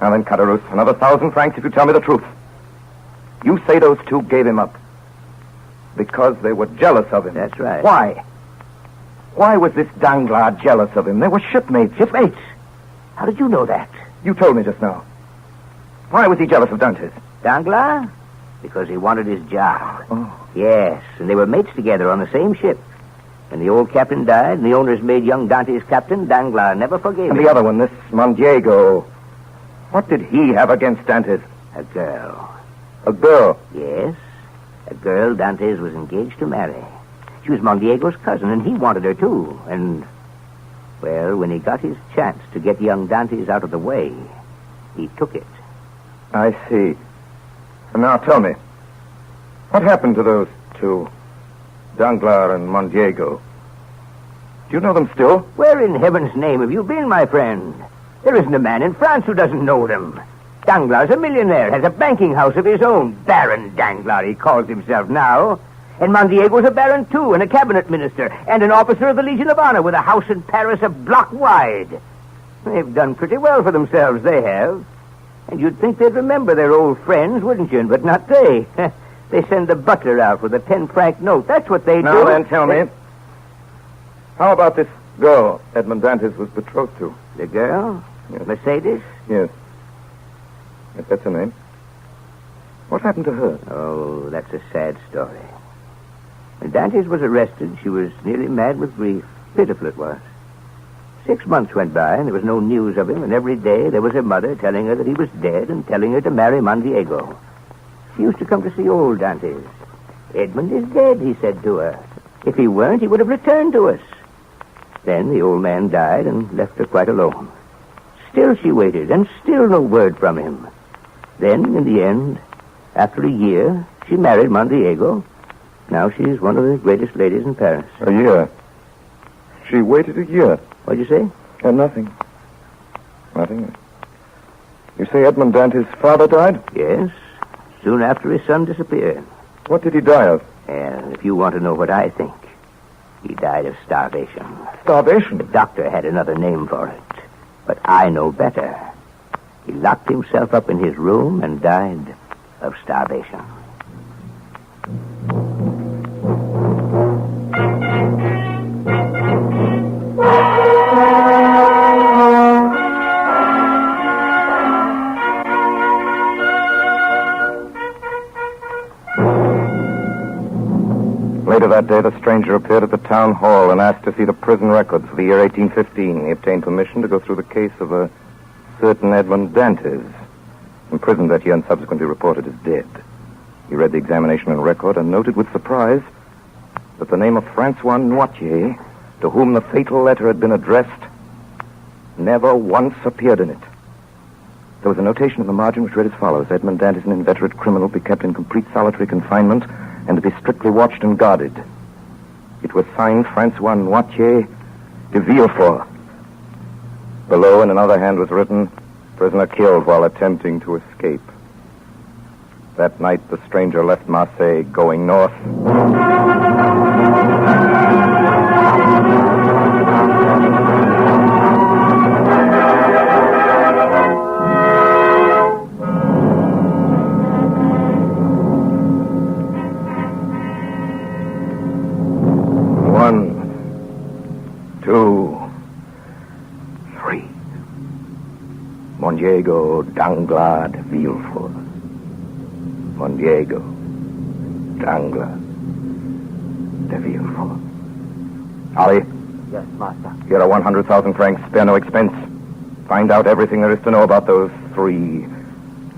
Now then, Caderousse, another 1,000 francs if you tell me the truth. You say those two gave him up because they were jealous of him. That's right. Why? Why was this Danglars jealous of him? They were shipmates. Shipmates? How did you know that? You told me just now. Why was he jealous of Dantes? Danglars? Because he wanted his job. Oh. Yes, and they were mates together on the same ship. When the old captain died and the owners made young Dantes captain, Danglars never forgave him. And the other one, this Monte, what did he have against Dantes? A girl. A girl? Yes, a girl Dantes was engaged to marry. She was Monte's cousin, and he wanted her too. And, well, when he got his chance to get young Dantes out of the way, he took it. I see. And now tell me, what happened to those two, Danglars and Monte? Do you know them still? Where in heaven's name have you been, my friend? There isn't a man in France who doesn't know them. Danglars, a millionaire, has a banking house of his own. Baron Danglars, he calls himself now. And Montego's a baron, too, and a cabinet minister, and an officer of the Legion of Honor with a house in Paris a block wide. They've done pretty well for themselves, they have. And you'd think they'd remember their old friends, wouldn't you? But not they. They send the butler out with a 10-franc note. That's what they do. Now then, tell me, how about this girl Edmond Dantes was betrothed to? The girl? Yes. Mercedes? Yes. Yes, that's her name. What happened to her? Oh, that's a sad story. When Dantes was arrested, she was nearly mad with grief. Pitiful it was. 6 months went by, and there was no news of him, and every day there was her mother telling her that he was dead and telling her to marry Monte. She used to come to see old Dantes. Edmond is dead, he said to her. If he weren't, he would have returned to us. Then the old man died and left her quite alone. Still she waited, and still no word from him. Then, in the end, after a year, she married Monte. Now she's one of the greatest ladies in Paris. A year? She waited a year? What'd you say? Nothing. Nothing. You say Edmond Dantes' father died? Yes, soon after his son disappeared. What did he die of? And if you want to know what I think, he died of starvation. Starvation? The doctor had another name for it, but I know better. He locked himself up in his room and died of starvation. Later that day, the stranger appeared at the town hall and asked to see the prison records for the year 1815. He obtained permission to go through the case of a certain Edmond Dantes, imprisoned that year and subsequently reported as dead. He read the examination and record and noted with surprise that the name of Francois Noirtier, to whom the fatal letter had been addressed, never once appeared in it. There was a notation in the margin which read as follows: Edmond Dantes, an inveterate criminal, be kept in complete solitary confinement and to be strictly watched and guarded. It was signed Francois Noirtier de Villefort. Below, in another hand, was written, prisoner killed while attempting to escape. That night, the stranger left Marseille, going north. 2, 3. Mondiego Dangla de Villefort. Mondiego Dangla de Villefort. Ali, Yes, master. here are 100,000 francs. Spare no expense. Find out everything there is to know about those 3.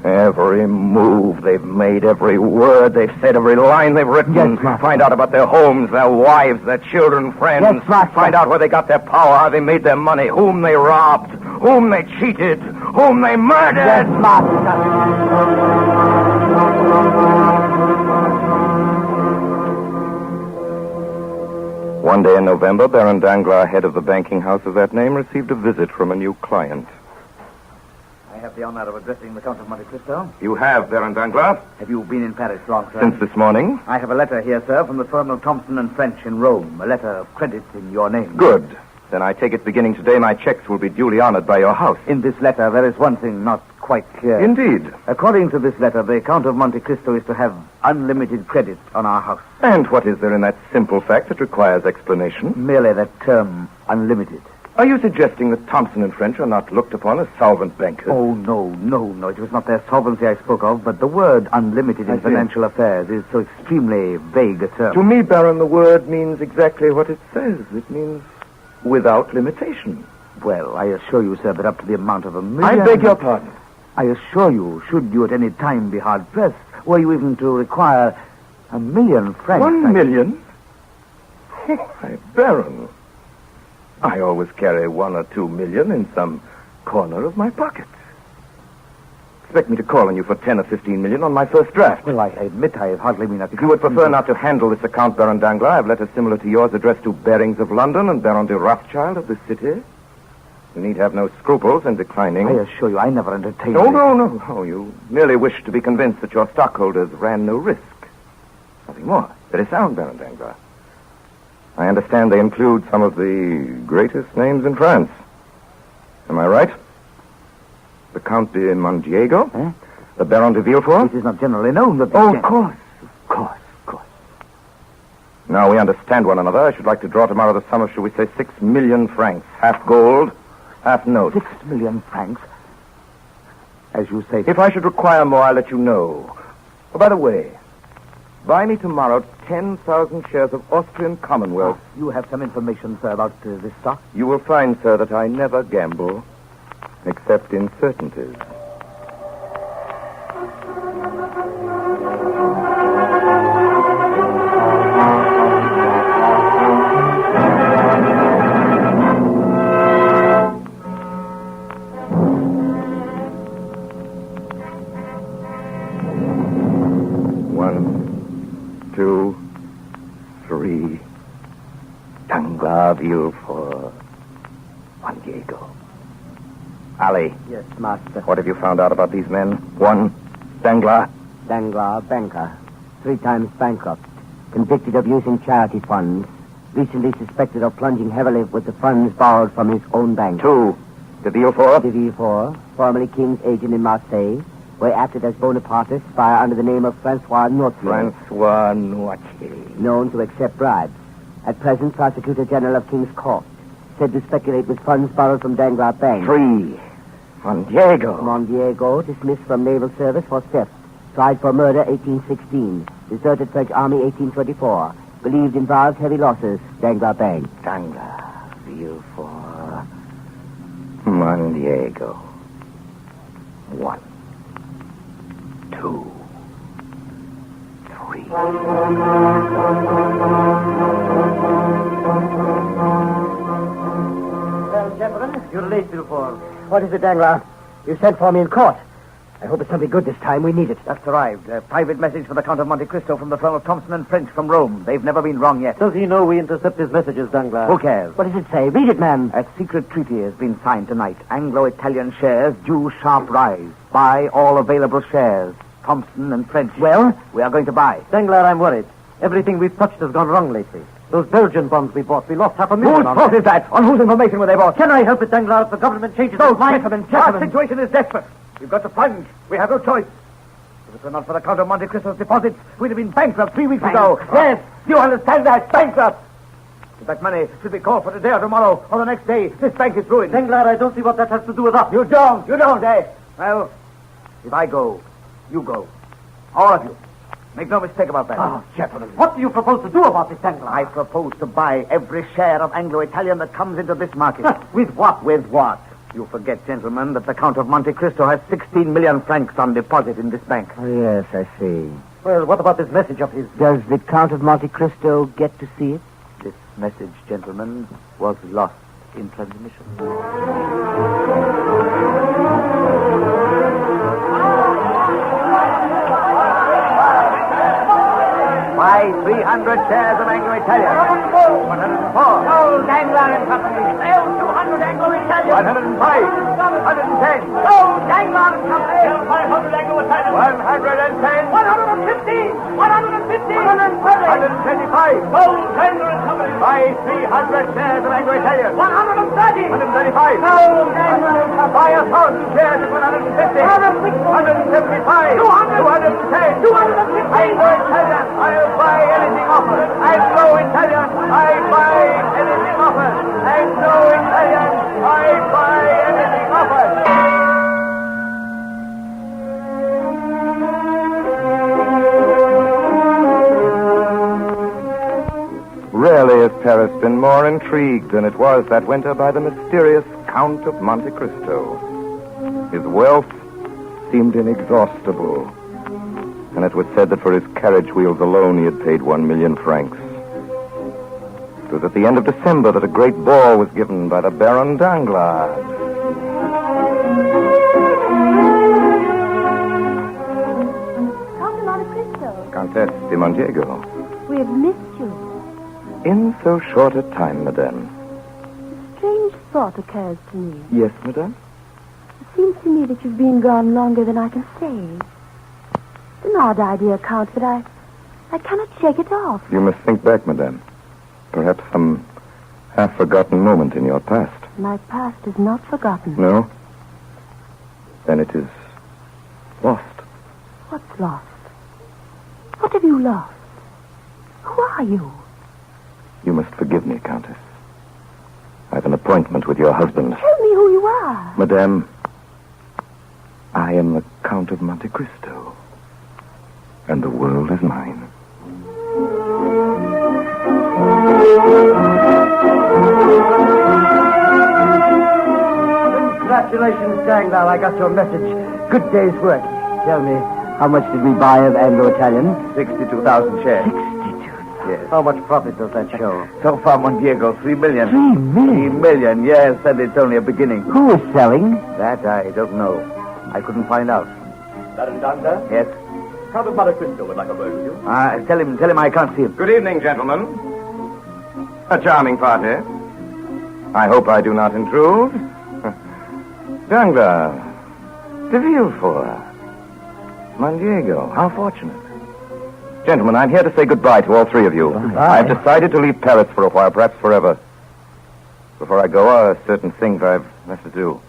Every move they've made, every word they've said, every line they've written. Yes, master. Find out about their homes, their wives, their children, friends. Yes, master. Find out where they got their power, how they made their money, whom they robbed, whom they cheated, whom they murdered. Yes, master. One day in November, Baron Danglars, head of the banking house of that name, received a visit from a new client. I have the honor of addressing the Count of Monte Cristo. You have, Baron Danglars? Have you been in Paris long, sir? Since this morning? I have a letter here, sir, from the firm of Thompson and French in Rome. A letter of credit in your name. Good. Then I take it beginning today my checks will be duly honored by your house. In this letter, there is one thing not quite clear. Indeed. According to this letter, the Count of Monte Cristo is to have unlimited credit on our house. And what is there in that simple fact that requires explanation? Merely that term, unlimited. Are you suggesting that Thompson and French are not looked upon as solvent bankers? Oh, no. It was not their solvency I spoke of, but the word unlimited in financial affairs is so extremely vague a term. To me, Baron, the word means exactly what it says. It means without limitation. Well, I assure you, sir, that up to the amount of $1 million... I beg your pardon. I assure you, should you at any time be hard-pressed, were you even to require $1 million francs... 1 million? Why, Baron, I always carry 1 or 2 million in some corner of my pocket. Expect me to call on you for 10 or 15 million on my first draft. Well, I admit I have hardly been at the... If you would prefer not to handle this account, Baron Danglars, I have letters similar to yours addressed to Barings of London and Baron de Rothschild of this city. You need have no scruples in declining. I assure you, I never entertained... No. You merely wish to be convinced that your stockholders ran no risk. Nothing more. Very sound, Baron Danglars. I understand they include some of the greatest names in France. Am I right? The Count de Mondiego? Eh? The Baron de Villefort? It is not generally known that... Oh, of course. Now we understand one another. I should like to draw tomorrow the sum of, shall we say, 6 million francs. Half gold, half note. 6 million francs? As you say... If I should require more, I'll let you know. Oh, by the way, buy me tomorrow 10,000 shares of Austrian Commonwealth. You have some information, sir, about this stock? You will find, sir, that I never gamble, except in certainties. For Mondiego. Ali. Yes, master. What have you found out about these men? 1, Danglars. Danglars, banker. 3 times bankrupt. Convicted of using charity funds. Recently suspected of plunging heavily with the funds borrowed from his own bank. 2, de Villefort. De Villefort, formerly King's agent in Marseille, where he acted as Bonapartist spy under the name of Francois Noirtier. Francois Noirtier. Known to accept bribes. At present, Prosecutor General of King's Court. Said to speculate with funds borrowed from Danglars Bank. 3, Mondiego. Mondiego, dismissed from naval service for theft. Tried for murder, 1816. Deserted French Army, 1824. Believed involved heavy losses, Danglars Bank. Danglars, Villefort, Mondiego. 1, 2, 3. Well, gentlemen, you're late, Villefort. What is it, Danglars? You sent for me in court. I hope it's something good this time. We need it. Just arrived. A private message for the Count of Monte Cristo from the firm of Thompson and French from Rome. They've never been wrong yet. Does he know we intercept his messages, Danglars? Who cares? What does it say? Read it, man. A secret treaty has been signed tonight. Anglo-Italian shares due sharp rise. Buy all available shares. Thompson and French. Well? We are going to buy. Danglars, I'm worried. Everything we've touched has gone wrong lately. Those Belgian bonds we bought, we lost $500,000 Whose on fault them. is that? On whose information were they bought? Can I help it, Danglars, if the government changes its mind? Gentlemen. Our situation is desperate. We've got to plunge. We have no choice. If it were not for the Count of Monte Cristo's deposits, we'd have been bankrupt 3 weeks ago. Yes, you understand that? Bankrupt. If that money should be called for today or tomorrow or the next day, this bank is ruined. Danglars, I don't see what that has to do with us. You don't, eh? Well, if I go, you go. All of you. Make no mistake about that. Oh, gentlemen, what do you propose to do about this, Danglars? I propose to buy every share of Anglo-Italian that comes into this market. With what? With what? You forget, gentlemen, that the Count of Monte Cristo has 16 million francs on deposit in this bank. Oh, yes, I see. Well, what about this message of his? Does the Count of Monte Cristo get to see it? This message, gentlemen, was lost in transmission. Buy 300 shares of Anglo-Italian. 104. Sold Danglars and Company. Sell 200 Anglo-Italian. 105. 110. Sold Danglars and Company. Sell 500 Anglo-Italian. 110. 115. 150. 125. Sold Danglars and Company. Buy 300 shares of Anglo-Italian. 130. 135. Sold Danglars and Company. Buy 1,000 shares at 150. 175. 210. 250. Anglo-Italian. I'll buy anything offered. Anglo-Italian. I buy anything offered. Anglo-Italian. I buy anything offered. Rarely has Paris been more intrigued than it was that winter by the mysterious Count of Monte Cristo. His wealth seemed inexhaustible, and it was said that for his carriage wheels alone he had paid 1 million francs. It was at the end of December that a great ball was given by the Baron Danglars. Count of Monte Cristo. Countess de Mondiego. We have missed you. In so short a time, madame. A strange thought occurs to me. Yes, madame? It seems to me that you've been gone longer than I can say. It's an odd idea, Count, but I cannot shake it off. You must think back, madame. Perhaps some half-forgotten moment in your past. My past is not forgotten. No? Then it is lost. What's lost? What have you lost? Who are you? You must forgive me, Countess. I have an appointment with your husband. Tell me who you are. Madame, I am the Count of Monte Cristo. And the world is mine. Congratulations, Danglars. I got your message. Good day's work. Tell me, how much did we buy of Anglo-Italian? 62,000 shares. 62,000. Yes. How much profit does that show? So far, Mondiego, 3 million. 3 million? 3 million, yes, and it's only a beginning. Who is selling? That I don't know. I couldn't find out. Baron Danglars? Yes? Count of Monte Cristo would like a word with you. Tell him I can't see him. Good evening, gentlemen. A charming party. I hope I do not intrude. Danglars, de Villefort, Mondiego, how fortunate. Gentlemen, I'm here to say goodbye to all three of you. I've decided to leave Paris for a while, perhaps forever. Before I go, there are certain things I've left to do.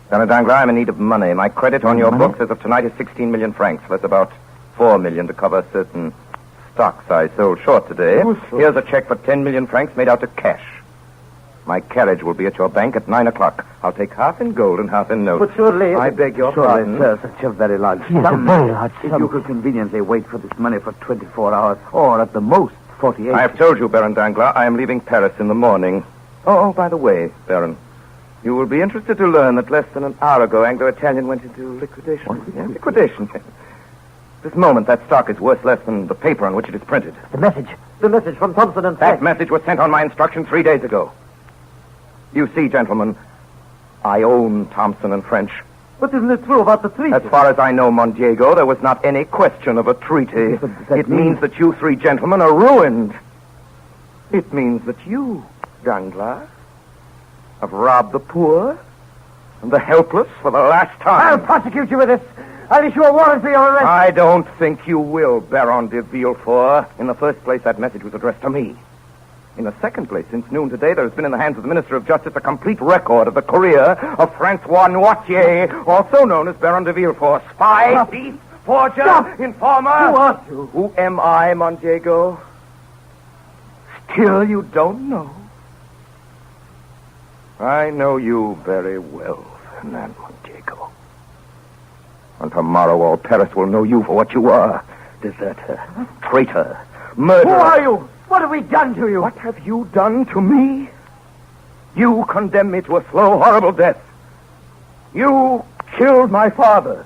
Baron Danglars, I'm in need of money. My credit on your books as of tonight is 16 million francs. That's about 4 million to cover certain stocks I sold short today. Here's a check for 10 million francs made out to cash. My carriage will be at your bank at 9 o'clock. I'll take half in gold and half in notes. But surely... I beg your pardon. Sir, such a very large Yes, sum. a very large If sum. you could conveniently wait for this money for 24 hours, or at the most, 48. I have told you, Baron Danglars, I am leaving Paris in the morning. Oh, by the way, Baron, you will be interested to learn that less than an hour ago, Anglo-Italian went into liquidation. Yeah, liquidation. This moment, that stock is worth less than the paper on which it is printed. The message from Thompson and That French. message was sent on my instruction 3 days ago. You see, gentlemen, I own Thompson and French. But isn't it true about the treaty? As far as I know, Mondiego, there was not any question of a treaty. But that It means that you three gentlemen are ruined. It means that you, Danglars, have robbed the poor and the helpless for the last I'll time. prosecute you with this. I'll issue a warrant for your arrest. I don't think you will, Baron de Villefort. In the first place, that message was addressed to me. In the second place, since noon today, there has been in the hands of the Minister of Justice a complete record of the career of Francois Noirtier, also known as Baron de Villefort. Spy, thief, forger, informer. Who are you? Who am I, Mondiego? Still, you don't know. I know you very well, Fernand Monte. And tomorrow all Paris will know you for what you are. Deserter, traitor, murderer. Who are you? What have we done to you? What have you done to me? You condemned me to a slow, horrible death. You killed my father.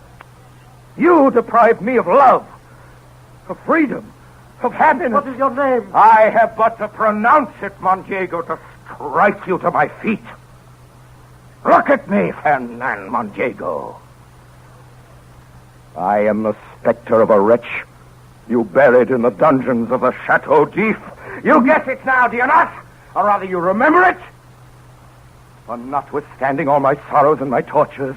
You deprived me of love, of freedom, of happiness. What is your name? I have but to pronounce it, Mondiego, to strike you to my feet. Look at me, Fernand Mondiego. I am the specter of a wretch you buried in the dungeons of the Chateau d'If. You guess it now, do you not? Or rather, you remember it? For notwithstanding all my sorrows and my tortures,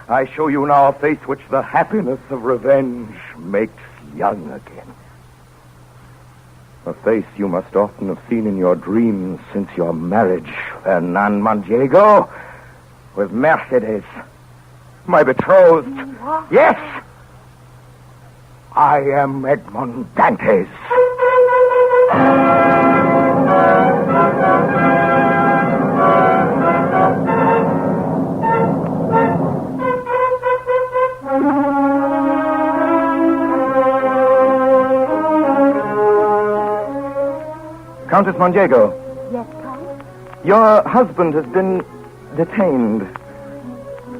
I show you now a face which the happiness of revenge makes young again. A face you must often have seen in your dreams since your marriage, Fernand Mondiego, with Mercedes, my betrothed. Yes! I am Edmond Dantes. Countess Mondiego. Yes, Count? Your husband has been detained.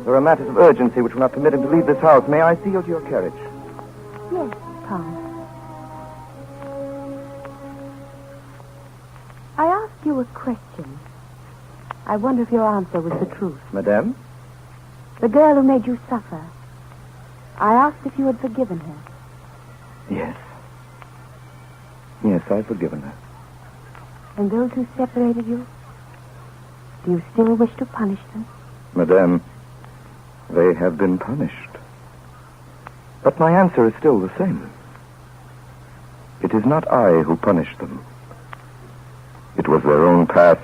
There are matters of urgency which will not permit him to leave this house. May I see you to your carriage? Yes, Count. I asked you a question. I wonder if your answer was the truth. Madame? The girl who made you suffer. I asked if you had forgiven her. Yes. Yes, I've forgiven her. And those who separated you? Do you still wish to punish them? Madame, they have been punished. But my answer is still the same. It is not I who punished them. It was their own past.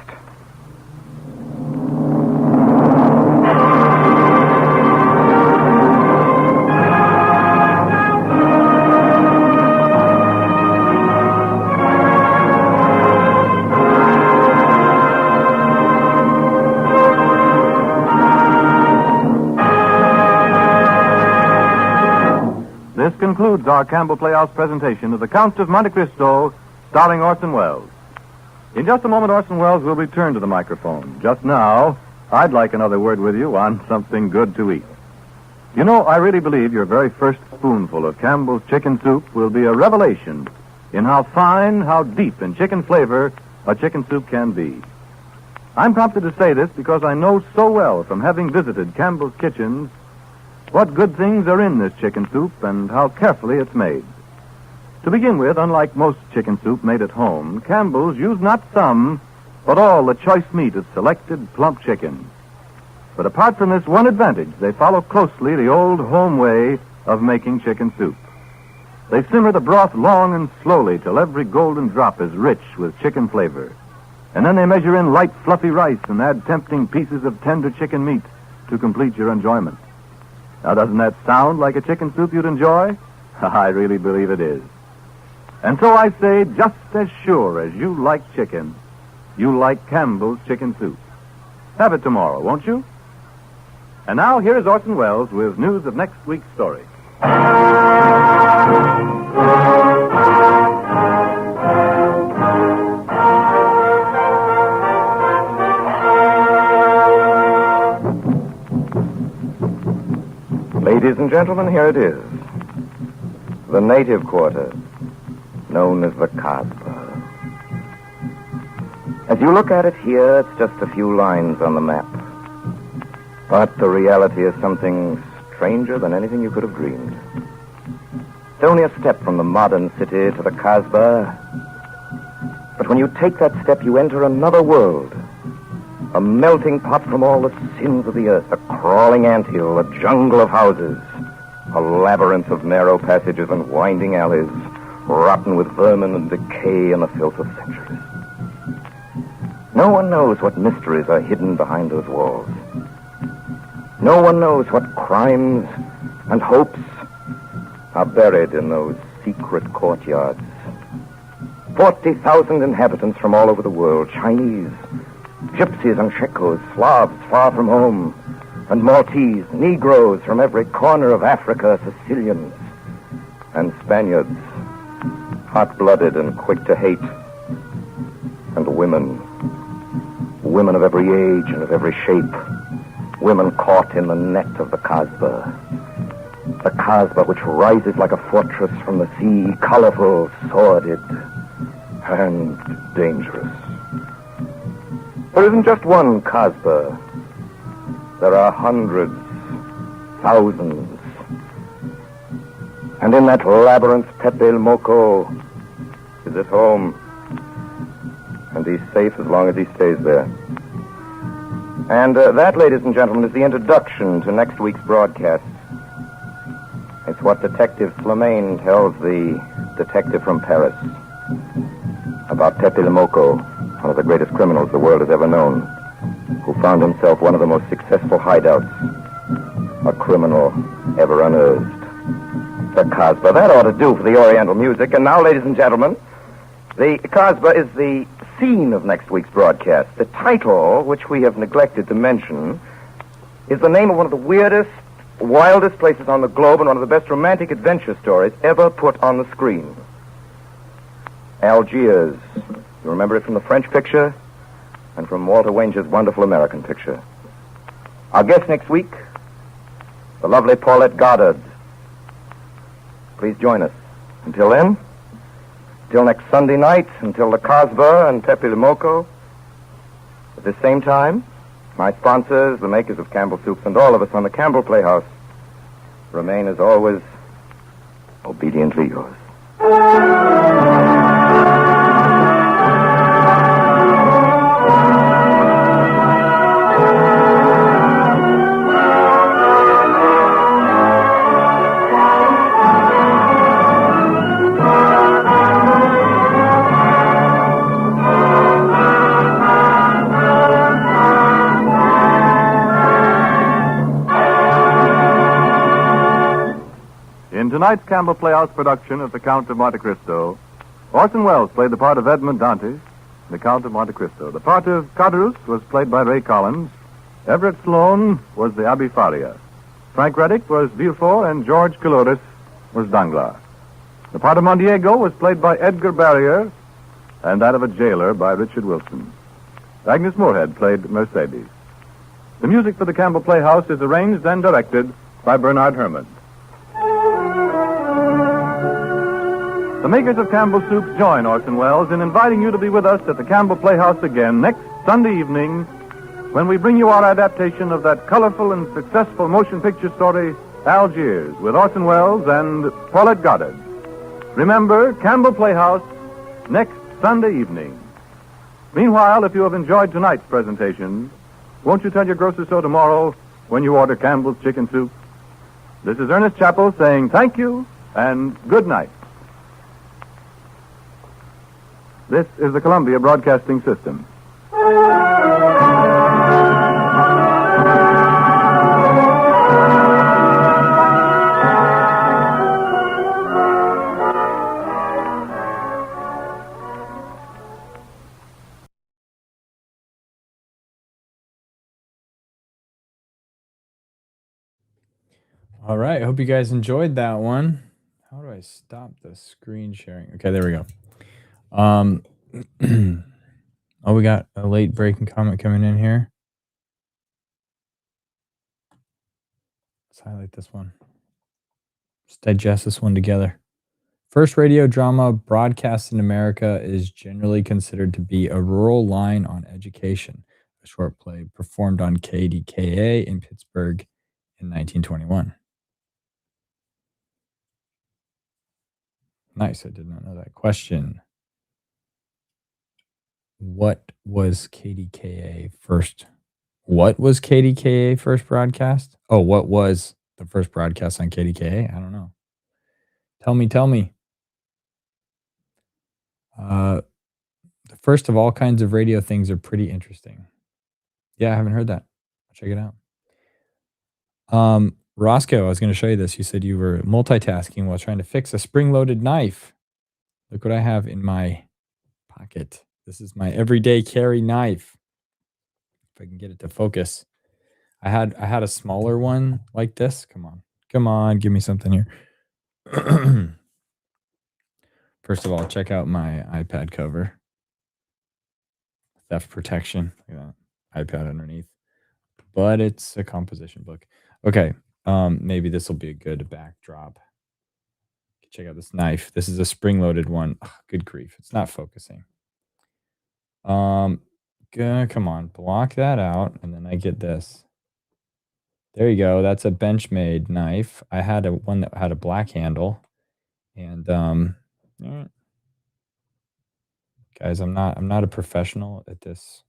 This concludes our Campbell Playhouse presentation of The Count of Monte Cristo, starring Orson Welles. In just a moment, Orson Welles will return to the microphone. Just now, I'd like another word with you on something good to eat. You know, I really believe your very first spoonful of Campbell's chicken soup will be a revelation in how fine, how deep in chicken flavor a chicken soup can be. I'm prompted to say this because I know so well from having visited Campbell's kitchens what good things are in this chicken soup and how carefully it's made. To begin with, unlike most chicken soup made at home, Campbell's use not some, but all the choice meat of selected plump chicken. But apart from this one advantage, they follow closely the old home way of making chicken soup. They simmer the broth long and slowly till every golden drop is rich with chicken flavor. And then they measure in light, fluffy rice and add tempting pieces of tender chicken meat to complete your enjoyment. Now, doesn't that sound like a chicken soup you'd enjoy? I really believe it is. And so I say, just as sure as you like chicken, you like Campbell's chicken soup. Have it tomorrow, won't you? And now, here is Orson Welles with news of next week's story. Ladies and gentlemen, here it is. The native quarter, known as the Casbah. As you look at it here, it's just a few lines on the map. But the reality is something stranger than anything you could have dreamed. It's only a step from the modern city to the Casbah. But when you take that step, you enter another world. A melting pot from all the sins of the earth, a crawling anthill, a jungle of houses, a labyrinth of narrow passages and winding alleys, rotten with vermin and decay and the filth of centuries. No one knows what mysteries are hidden behind those walls. No one knows what crimes and hopes are buried in those secret courtyards. 40,000 inhabitants from all over the world, Chinese, Gypsies and Checos, Slavs far from home, and Maltese, Negroes from every corner of Africa, Sicilians, and Spaniards, hot-blooded and quick to hate, and women of every age and of every shape, women caught in the net of the Kasbah which rises like a fortress from the sea, colorful, sordid, and dangerous. There isn't just one Kasbah. There are hundreds, thousands. And in that labyrinth, Pepe El Moco is at home. And he's safe as long as he stays there. And that, ladies and gentlemen, is the introduction to next week's broadcast. It's what Detective Slemaine tells the detective from Paris about Pepe Le Moco, one of the greatest criminals the world has ever known, who found himself one of the most successful hideouts a criminal ever unearthed. The Kasbah. That ought to do for the Oriental music. And now, ladies and gentlemen, the Kasbah is the scene of next week's broadcast. The title, which we have neglected to mention, is the name of one of the weirdest, wildest places on the globe and one of the best romantic adventure stories ever put on the screen. Algiers. You remember it from the French picture and from Walter Wanger's wonderful American picture. Our guest next week, the lovely Paulette Goddard. Please join us. Until then, till next Sunday night, until the Kasbah and Pepe Le Moco, at the same time, my sponsors, the makers of Campbell Soups, and all of us on the Campbell Playhouse remain, as always, obediently yours. In tonight's Campbell Playhouse production of The Count of Monte Cristo, Orson Welles played the part of Edmond Dantes, the Count of Monte Cristo. The part of Caderousse was played by Ray Collins. Everett Sloane was the Abbe Faria. Frank Reddick was Villefort, and George Couloris was Danglars. The part of Mondiego was played by Edgar Barrier, and that of a jailer by Richard Wilson. Agnes Moorehead played Mercedes. The music for the Campbell Playhouse is arranged and directed by Bernard Herrmann. The makers of Campbell Soups join Orson Welles in inviting you to be with us at the Campbell Playhouse again next Sunday evening when we bring you our adaptation of that colorful and successful motion picture story, Algiers, with Orson Welles and Paulette Goddard. Remember, Campbell Playhouse next Sunday evening. Meanwhile, if you have enjoyed tonight's presentation, won't you tell your grocer so tomorrow when you order Campbell's Chicken Soup? This is Ernest Chappell saying thank you and good night. This is the Columbia Broadcasting System. All right. Hope you guys enjoyed that one. How do I stop the screen sharing? Okay, there we go. Oh, we got a late breaking comment coming in here. Let's highlight this one. Let's digest this one together. First radio drama broadcast in America is generally considered to be A Rural Line on Education, a short play performed on KDKA in Pittsburgh in 1921. Nice. I did not know that. Question. What was KDKA first? What was KDKA first broadcast? Oh, what was the first broadcast on KDKA? I don't know. Tell me. The first of all kinds of radio things are pretty interesting. Yeah, I haven't heard that. I'll check it out. Roscoe, I was going to show you this. You said you were multitasking while trying to fix a spring-loaded knife. Look what I have in my pocket. This is my everyday carry knife. If I can get it to focus. I had a smaller one like this. Come on, give me something here. First of all, check out my iPad cover. Theft protection. Look at that iPad underneath. But it's a composition book. Okay. Maybe this will be a good backdrop. Check out this knife. This is a spring-loaded one. Ugh, good grief. It's not focusing. Come on. Block that out. And then I get this. There you go. That's a Benchmade knife. I had one that had a black handle. And guys, I'm not a professional at this.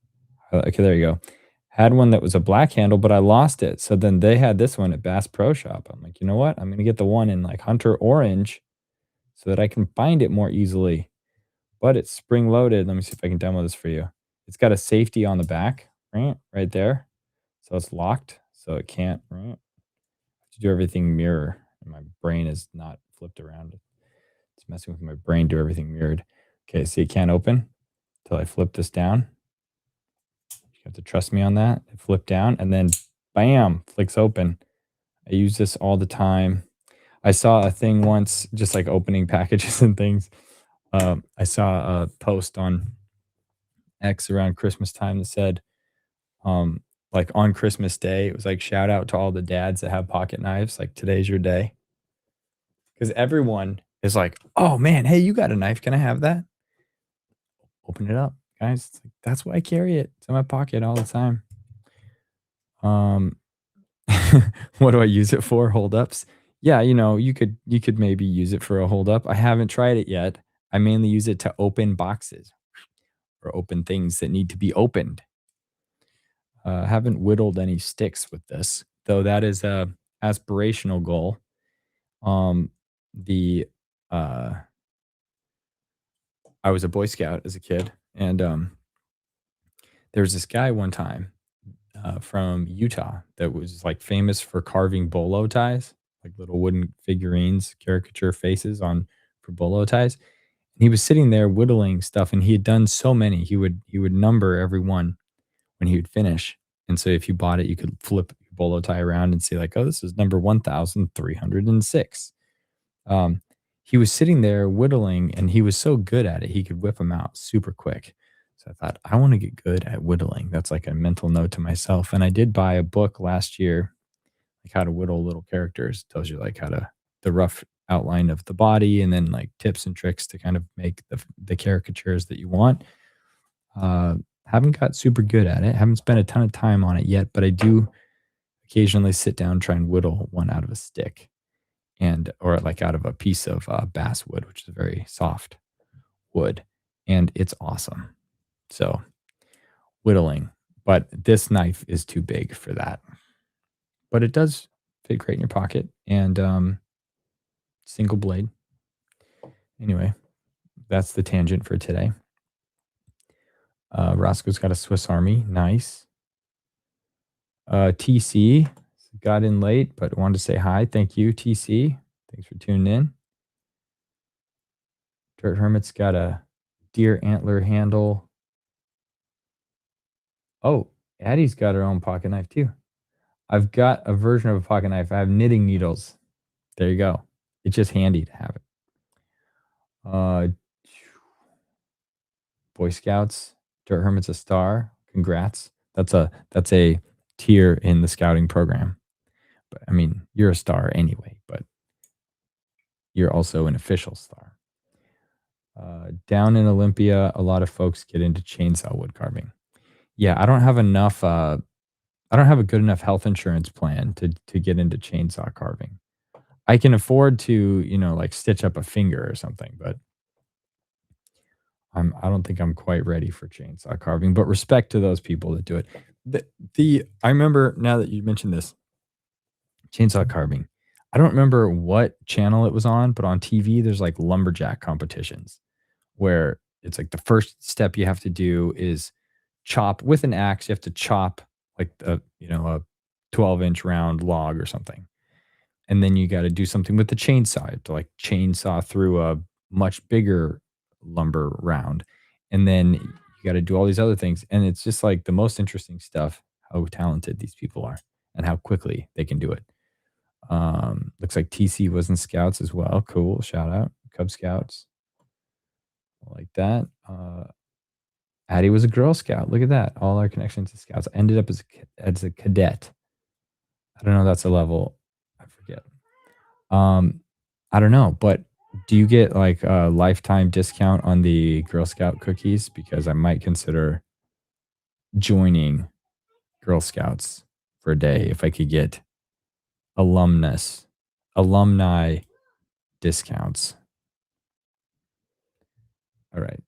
Okay, there you go. Had one that was a black handle, but I lost it. So then they had this one at Bass Pro Shop. I'm like, you know what? I'm gonna get the one in like Hunter Orange so that I can find it more easily. But it's spring loaded. Let me see if I can demo this for you. It's got a safety on the back, right there. So it's locked, so it can't, right? To do everything mirror. And my brain is not flipped around. It's messing with my brain, do everything mirrored. Okay, see, it can't open until I flip this down. You have to trust me on that. It flipped down and then bam, flicks open. I use this all the time. I saw a thing once, just like opening packages and things. I saw a post on X around Christmas time that said, like on Christmas Day, it was like shout out to all the dads that have pocket knives. Like today's your day. Because everyone is like, oh man, hey, you got a knife. Can I have that? Open it up, guys. It's like, that's why I carry it. It's in my pocket all the time. What do I use it for? Hold-ups? Yeah, you could maybe use it for a hold-up. I haven't tried it yet. I mainly use it to open boxes or open things that need to be opened. Haven't whittled any sticks with this, though that is a aspirational goal. I was a Boy Scout as a kid, and there was this guy one time from Utah that was like famous for carving bolo ties, like little wooden figurines, caricature faces for bolo ties. And he was sitting there whittling stuff, and he had done so many. He would number every one when he would finish. And so if you bought it, you could flip your bolo tie around and see like, oh, this is number 1,306. He was sitting there whittling, and he was so good at it, he could whip them out super quick. So I thought, I want to get good at whittling. That's like a mental note to myself. And I did buy a book last year, like how to whittle little characters. It tells you like the rough outline of the body, and then like tips and tricks to kind of make the caricatures that you want. Haven't got super good at it. Haven't spent a ton of time on it yet, but I do occasionally sit down, try and whittle one out of a stick, or like out of a piece of basswood, which is a very soft wood, and it's awesome. So whittling, but this knife is too big for that. But it does fit great in your pocket, and single blade. Anyway, that's the tangent for today. Roscoe's got a Swiss Army. Nice. TC got in late, but wanted to say hi. Thank you, TC. Thanks for tuning in. Dirt Hermit's got a deer antler handle. Oh, Addie's got her own pocket knife too. I've got a version of a pocket knife. I have knitting needles. There you go. It's just handy to have it. Boy Scouts. Dirt Hermit's a star. Congrats. That's a tier in the scouting program. But I mean, you're a star anyway, but you're also an official star. Down in Olympia, a lot of folks get into chainsaw wood carving. Yeah, I don't have a good enough health insurance plan to get into chainsaw carving. I can afford to, like stitch up a finger or something, but I don't think I'm quite ready for chainsaw carving, but respect to those people that do it. I remember, now that you mentioned this, chainsaw carving, I don't remember what channel it was on, but on TV, there's like lumberjack competitions where it's like the first step you have to do is chop with an axe. You have to chop like a 12-inch round log or something. And then you got to do something with the chainsaw to like chainsaw through a much bigger lumber round. And then you got to do all these other things. And it's just like the most interesting stuff, how talented these people are and how quickly they can do it. Looks like TC was in Scouts as well. Cool. Shout out. Cub Scouts. I like that. Addie was a Girl Scout. Look at that. All our connections to Scouts. I ended up as a cadet. I don't know. That's a level. I forget. I don't know. But do you get like a lifetime discount on the Girl Scout cookies? Because I might consider joining Girl Scouts for a day if I could get alumni discounts. All right.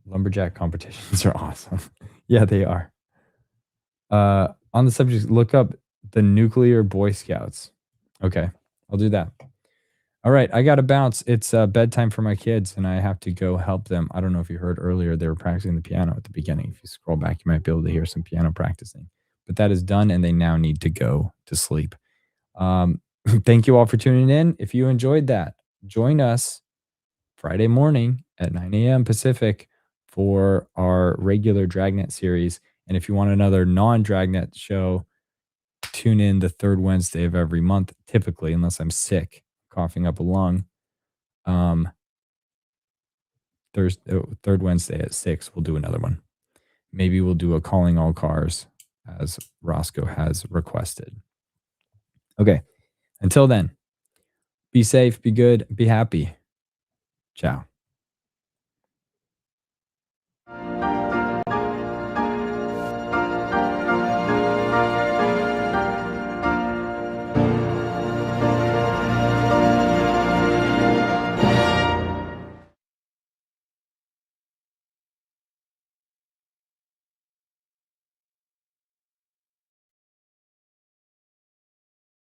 Lumberjack competitions are awesome. Yeah, they are. On the subject, look up the Nuclear Boy Scouts. Okay, I'll do that. All right, I got to bounce. It's bedtime for my kids, and I have to go help them. I don't know if you heard earlier, they were practicing the piano at the beginning. If you scroll back, you might be able to hear some piano practicing. But that is done, and they now need to go to sleep. Thank you all for tuning in. If you enjoyed that, join us Friday morning at 9 a.m. Pacific for our regular Dragnet series. And if you want another non-Dragnet show, tune in the third Wednesday of every month, typically, unless I'm sick, coughing up a lung. Third Wednesday at 6, we'll do another one. Maybe we'll do a Calling All Cars, as Roscoe has requested. Okay. Until then, be safe, be good, be happy. Ciao.